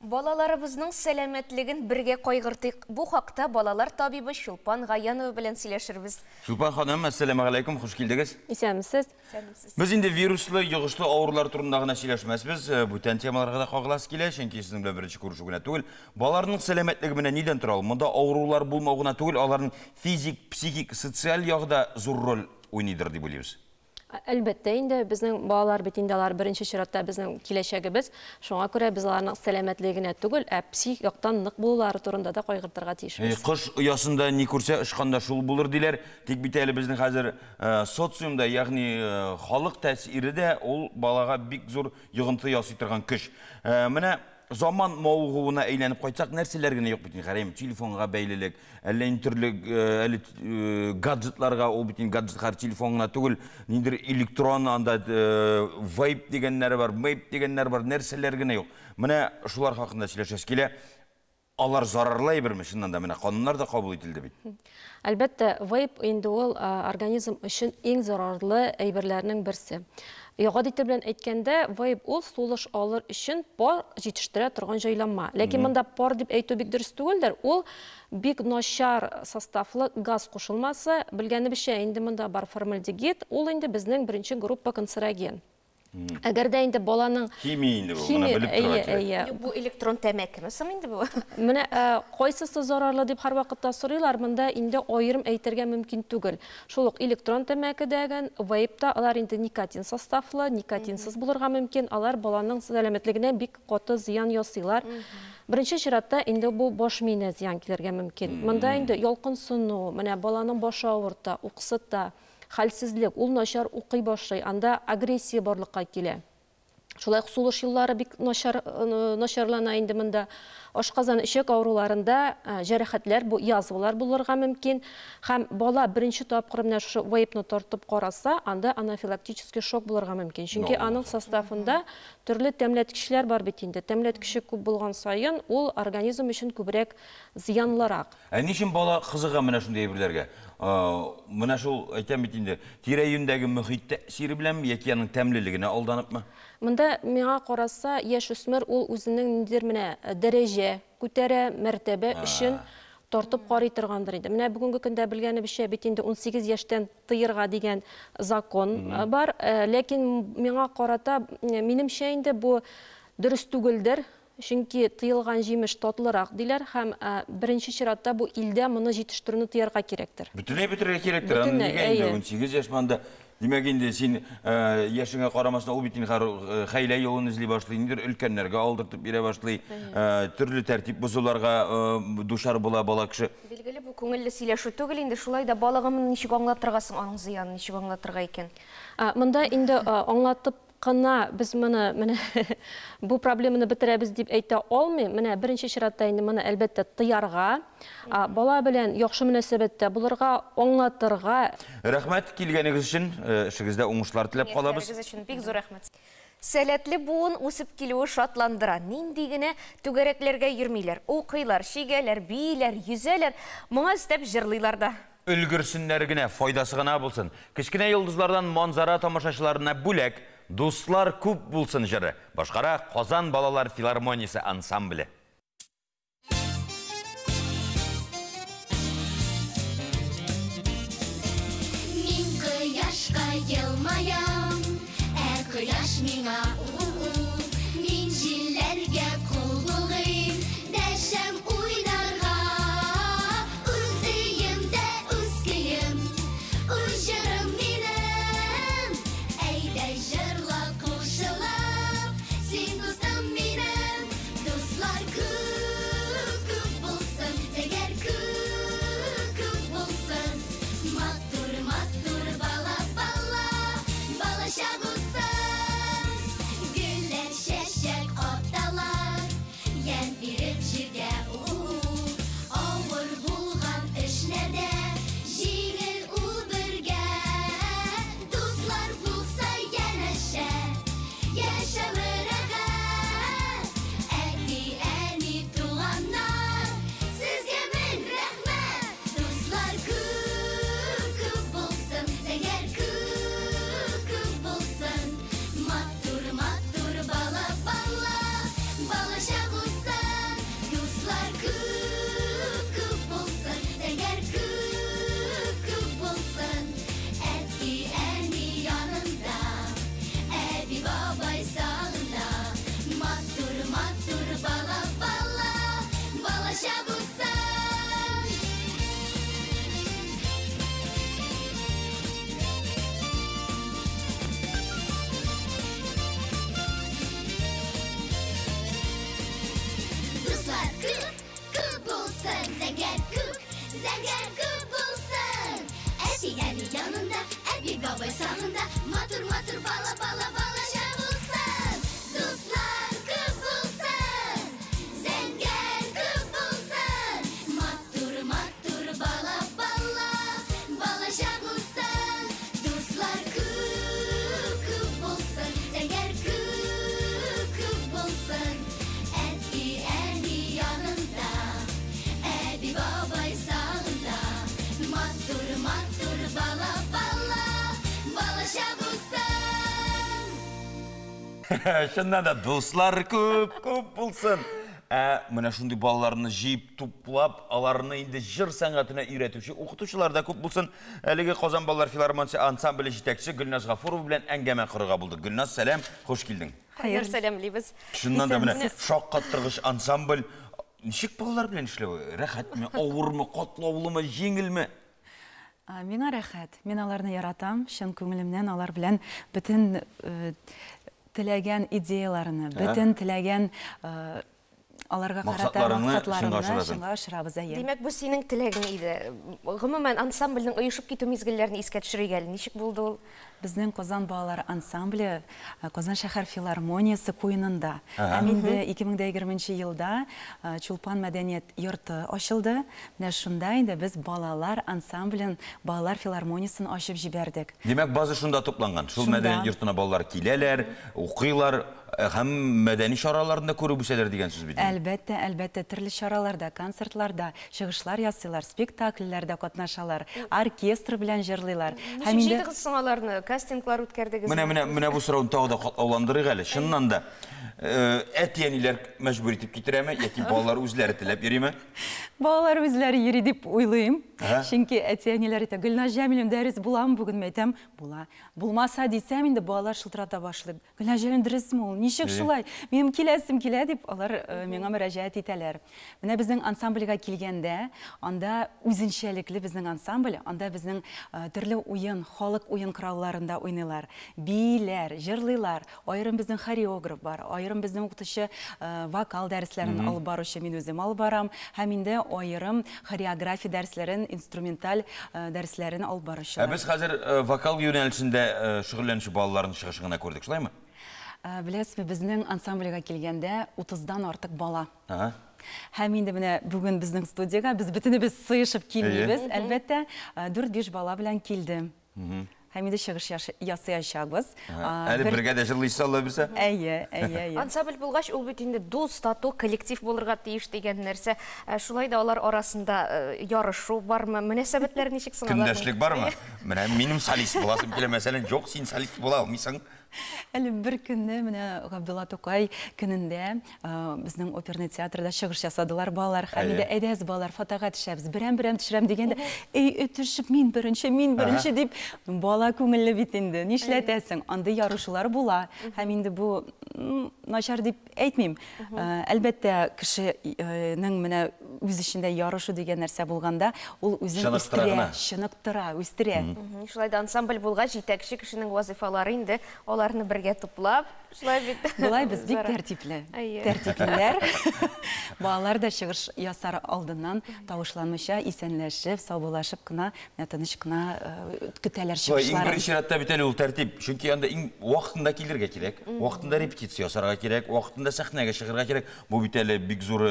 Балаларыбызның сәламәтлеген бергә кайгыртыйк. Бу хакта балалар табибы Шулпан Гаянова белән сөйләшербез. Шулпан ханым, ассаламу алейкум, хуш килдегез. Исәнмесез? Біз инде вируслы, йогышлы авырулар турында гына сөйләшмәсбез. Бүтән темаларга да кагыласы килә, чөнки сезнең белән беренче күрешү генә түгел. Балаларның сәламәтлеге менә нидән тора ул? Монда авырулар булмау гына түгел, аларның физик, психик, социаль ягда зур роль уйныйдыр дип уйлыйбыз. Әлбәттә, инде безнең балалар бит инде алар беренче чиратта безнең киләчәгебез. Шуңа күрә без аларның сәламәтлегенә түгел, психик яктан нык булулары турында да кайгыртырга тиешбез. Кыш оясында ни күрсә, ышканда шул булыр диләр. Тик бит әле безнең хәзер социумда, ягъни халык тәэсире дә ул балага бик зур йогынты ясый торган көч. Менә zaman mavğuuna eğlenip koysak нәрселер генә юк бит. Карайм, телефонга бәйлелек, әллә төрле гаджетларга, ул бит гаджетлар телефонына түгел, ниндер электрон анда vape дигәннәр бар, vape дигәннәр бар, нәрселер генә юк. Менә шулар хакында сөйләшәс килә. Алар зарарлы берме, шуннан да менә кануннар да кабул ителде бит. Әлбәттә, vape инде ул организм өчен иң зарарлы әйберләрнең берсе. Гадәттә белән әйткәндә, vape ул сулыш алыр өчен пар җитештерә торган җайланма. Ләкин монда пар дип әйтү бик дөрес түгелдер. Ул бик начар составлы газ кушылмасы. Белгәнебезчә, инде монда бар формальдегид, ул инде безнең беренче группа канцероген. Әгәр дә инде баланың химия инде бу, моны белеп торырга кирәк. Бу электрон тәмәкеме соң инде бу? Менә кайсысы зарарлы дип һәр вакытта сорыйлар, монда инде аерым әйтергә мөмкин түгел. Шул ук электрон тәмәкедәгән vape-та алар инде никотин составлы, никотинсыз булырга мөмкин, алар баланың сәламәтлегенә бик каты зыян ясыйлар. Беренче чиратта инде бу баш миенә зыян килергә мөмкин. Монда инде ялкынсыну, менә баланың башы авырта, уксыта, хәлсезлек, ул начар укый башлый, анда агрессия барлыкка килә. Шулай сулыш юллары бик начарлана инде монда. Ашказан ишек авыруларында җәрәхәтләр, бу язулар булырга мөмкин. Һәм бала беренче тапкыр менә шу vape-ны тартып караса, анда анафилактический шок булырга мөмкин. Чөнки аның составында төрле тәмләткечләр бар бит инде. Тәмләткече күп булган саен, ул организм өчен күбрәк зыянлырак. Ничек бала кызыга менә шундый әйберләргә? Менә шул әйтәм бит инде, тирә-юньдәге мөхит тәэсире белән яки аның тәмлелегенә алданыпмы? Монда миңа караса, яшь үсмер ул үзенең ниндидер менә дәрәҗә, күтәрә, мәртәбә өчен тартып карый торгандыр инде. Менә бүгенге көндә белгәнебезчә бит инде 18 яшьтән тыерга дигән закон бар, ләкин миңа карата, минемчә инде бу дөрес түгелдер. Чөнки тыелган җимеш татлырак диләр һәм беренче чиратта бу илдә моны җитештерүне тыярга кирәктер. Бөтенләй бетерергә кирәктер. Нигә инде 18 яшь манда? Димәк инде син яшеңә карамасына ул бит хәйлә юлын эзли башлый, инде өлкәннәргә алдыртып бирә башлый, төрле тәртип бозуларга душар була бала кеше. Билгеле, бу күңелле сөйләшү түгел инде, шулай да балыгымны ничек аңлатырга соң, аның зыянын ничек аңлатырга икән? Монда инде аңлатып кына без менә бу проблеманы бетерәбез дип әйтә алмыйм. Менә беренче чиратта инде моны әлбәттә тыярга, бала белән яхшы мөнәсәбәттә булырга, аңлатырга. Рәхмәт килгәнегез өчен, эшегездә уңышлар теләп калабыз. Бик зур рәхмәт. Сәләтле буын үсеп килүе шатландыра. Нинди генә түгәрәкләргә йөрмиләр, укыйлар, шигәләр, бийләр, йөзәләр, моңа өстәп җырлыйлар да. Өлгерсеннәр генә, файдасы гына булсын. Кечкенә йолдызлардан манзара тамашачыларына бүләк, дуслар күп булсын җыры. Башкара Казан балалар филармониясе ансамбле. Мин кояшка елмая миңа мин җилләргә кул булыйм дәшәм уйнарга үз өемдә үз көем үз җырым минем әйдә җырла кушылып син дустым минем дуслар күп булсын зәгәр күп булсын матур матур бала балачак булсын гөлләр чәчәк апталар ян биреп җиргә авыр булган эшләрдә җиңел ул бергә дуслар булса янәшә яшәве рәхәт әти әни туганнар сезгә мең рәхмәт дуслар күп булсын зәгәр күп булсын матур матур бала балачак булсын дуслар күп булсын зәгәр күп булсын әти әни янында әби бабай сагында матур матур бала балачак булсын дуслар күп булсын зәгәр күп булсын әти әни янында әби бабай сагында матур матур бала балачак булсын дуслар күп булсын зәгәр күп булсын матур матур бала балачак булсын дуслар күп булсын зәгәр күп булсын әти әни янында әби бабай сагында матур матур бала балачак булсын Шыннан да достар көп булсын. Мына шундай балаларны жиып туплап, аларны инде жыр сәнгатына өйрәтүче укытучылар да көп булсын. Әлеге Казан балалар филармониясы ансамбле җитәкчесе Гөлназ Гафурова белән әңгәмә корырга булдык. Гөлназ, сәлам, хош килдең. Хәер, сәлам либез. Шуннан да менә шаккаттыргыч ансамбль. Ничек балалар белән эшләү? Рәхәтме, авырмы, катлаулымы, җиңелме? Миңа рәхәт. Мин аларны яратам, чын күңелемнән алар белән бөтен теләгән идеяларны, бөтен теләгән аларга карата максатларны шуңа ашырабыз. Димәк, бу синең теләгең иде. Гомумән ансамбльнең оешып китү мизгелләрен искә төшерергә ничек булды ул? Безнең Казан балалар ансамбле Казан шәһәр филармониясы куенында. Инде 2020 елда Чулпан мәдәният йорты ачылды. Менә шунда инде без балалар ансамблен, балалар филармониясын ачып җибәрдек. Димәк, базы шунда тупланган. Шул мәдәният йортына балалар киләләр, укыйлар, һәм мәдәни чараларында күреп үсәләр дигән сүз бит. Әлбәттә, төрле чараларда, концертларда, чыгышлар ясыйлар, спектакльләрдә катнашалар, оркестр белән җырлыйлар. Һәм инде аларны кастинглар үткәрдегез. Менә бу сорауны тагы да катлауландырыйк әле. Чыннан да әти-әниләр мәҗбүр итеп китерәме, яки балалар үзләре теләп йөриме? Балалар үзләре йөри дип уйлыйм. Чөнки әти-әниләр әйтә, Гөлназ җәмилем дәрес буламы бүген? Әйтәм, була. Булмаса дисәм, инде балалар шылтырата башлый. Гөлназ җәмилем дәресме ул? Ничек шулай? Минем киләсем килә дип алар миңа мөрәҗәгать итәләр. Менә безнең ансамбльгә килгәндә, анда үзенчәлекле безнең ансамбль, анда безнең төрле уен, халык уен коралларында уйныйлар. Биләр, җырлыйлар. Аерым безнең хореограф бар, аерым безнең укытучы вокал дәресләрен алып баручы, мин үзем алып барам. Һәм инде аерым хореография дәресләрен, инструменталь дәресләрен алып баручы. Без хәзер вокал юнәлешендә шөгыльләнүче балаларның чыгышын гына күрдек, шулаймы? Беләсезме, безнең ансамбльгә килгәндә 30-дан артык бала. Һәм инде менә бүген безнең студиягә без бөтенебез сыешып килмибез. Әлбәттә, 4-5 бала белән килдем. Һәм инде чыгыш ясаячакбыз. Әле бергә дә җырлыйсыз Алла белсә. Әйе. Ансамбль булгач, ул бит инде дус, тату, коллектив булырга тиеш дигән нәрсә. Шулай да алар арасында ярышу бармы? Мөнәсәбәтләр ничек соң алар? Көндәшлек бармы? Менә минем солист буласым килә, мәсәлән, юк, син солист була алмыйсың. Әле бер көнне менә Габдулла Тукай көнендә безнең оперный театрда чыгыш ясадылар балалар. Һәм инде әйдәгез балалар, фотога төшәбез, берәм-берәм төшерәм дигәндә, эй, төшеп мин беренче дип бала күңелле бит инде. Нишләтәсең? Анда ярышулар була. Һәм инде бу начар дип әйтмим. Әлбәттә, кешенең менә үз эчендә ярышу дигән нәрсә булганда, ул үзен чыныктыра, үстерә. Шулай да ансамбль булгач, җитәкче кешенең вазифалары инде аларны бергә туплап, шулай бит. Булай без бик тәртипле. Тәртиплеләр. Балалар да чыгыш ясар алдыннан тавышланмыйча, исәнләшеп, саубуллашып кына, тыныч кына көтәләр чыгышларын. Иң беренче рәттә бит әле ул тәртип. Чөнки анда иң вакытында килергә кирәк, вакытында репетиция ясарга кирәк, вакытында сәхнәгә чыгарга кирәк. Бу бит әле бик зур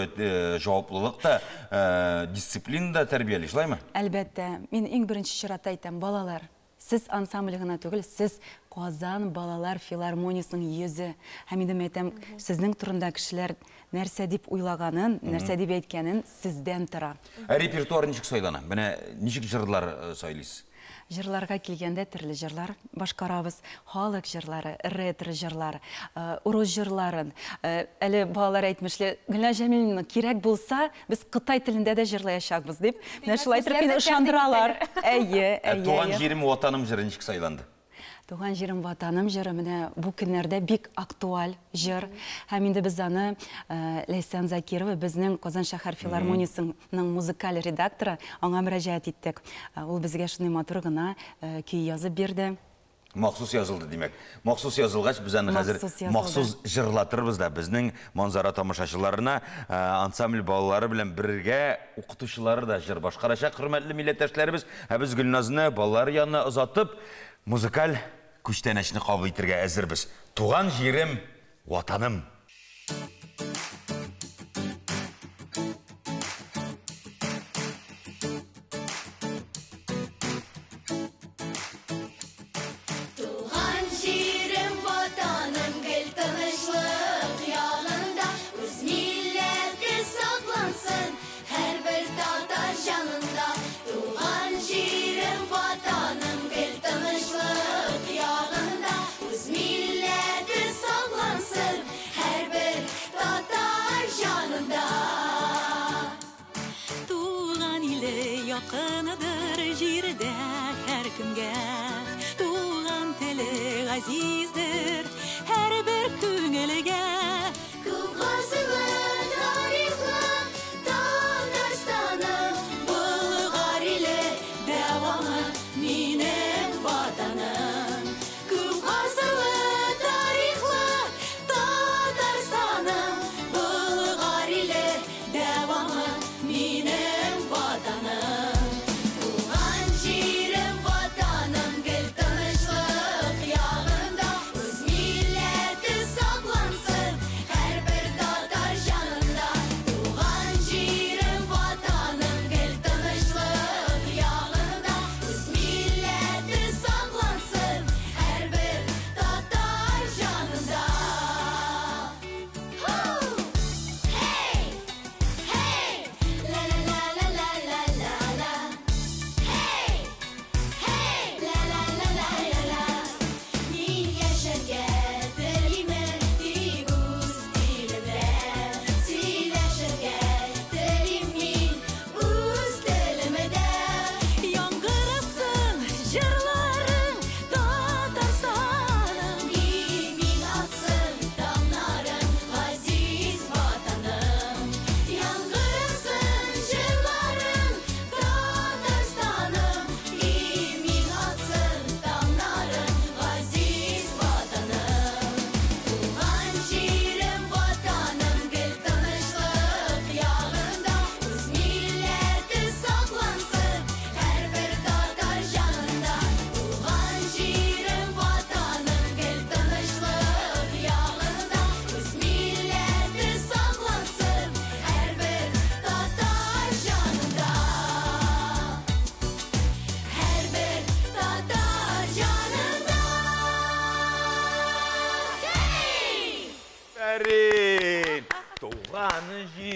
җаваплылык та, дисциплина да тәрбияли, шулаймы? Әлбәттә, мин иң беренче чиратта әйтәм, балалар, сез ансамбль гына түгел, сез Казан балалар филармониясының йөзе. Һәм инде әйтәм, сезнең турында кешеләр нәрсә дип уйлаганын, нәрсә дип әйткәнен сездән тора. Репертуар ничек сайлана? Менә ничек җырлар сайлыйсыз? Җырларга килгәндә төрле җырлар башкарабыз. Халык җырлары, ретро җырлар, урыс җырларын. Әле балалар әйтмешле, Гөлнар Җәмиловна, кирәк булса, без Кытай телендә дә җырлаячакбыз дип. Менә шулай итеп мине ышандыралар. Әйе. Туган җирем, ватаным җыры ничек сайланды? Туган җирем, ватаным җыры менә бу көннәрдә бик актуаль җыр. Һәм инде без аны Ләйсән Закирова, безнең Казан шәһәр филармониясының музыкаль редакторы, аңа мөрәҗәгать иттек. Ул безгә шундый матур гына көй язып бирде. Махсус язылды димәк. Махсус язылгач, без аны хәзер махсус җырлатырбыз да безнең манзара тамашачыларына, ансамбль балалары белән бергә укытучылары да җыр башкарачак. Хөрмәтле милләттәшләребез, без Гөлназны балалар янына озатып, музыкаль күчтәнәчне кабул итәргә әзербез. Туган җирем, ватаным. Yakınıdır jirde her kümge Tuğan teli azizdir her bir küngülge Kıbrıslı tarihli Tatarstanım Bulgar ile devamı minem vatanım Kıbrıslı tarihli Tatarstanım Bulgar ile devamı minem vatanım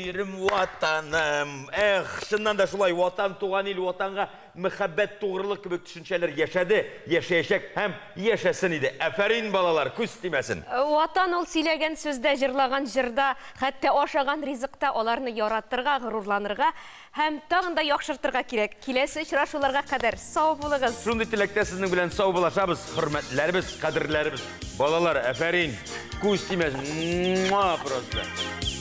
өйрім ватаным. Шыннан да шулай, ватан, туған ел, ватанға мұхаббет туғырлық кебек түшінчелер яшады, яшайшек һәм яшасын иде. Әфәрин балалар, күз тимәсін. Ватан ул сөйләгән сүздә, җырлagан җырда, хәтта ашаган ризыкта аларны яратырга, горурланырга һәм тагын да яхшыртырга кирәк. Киләсе очрашуларга кадәр сау булыгыз. Шундый теләктә сезнең белән сау булашабыз, хөрмәтләребез, кадерләребез. Балалар, әфәрин, күз тимәсен. Просто.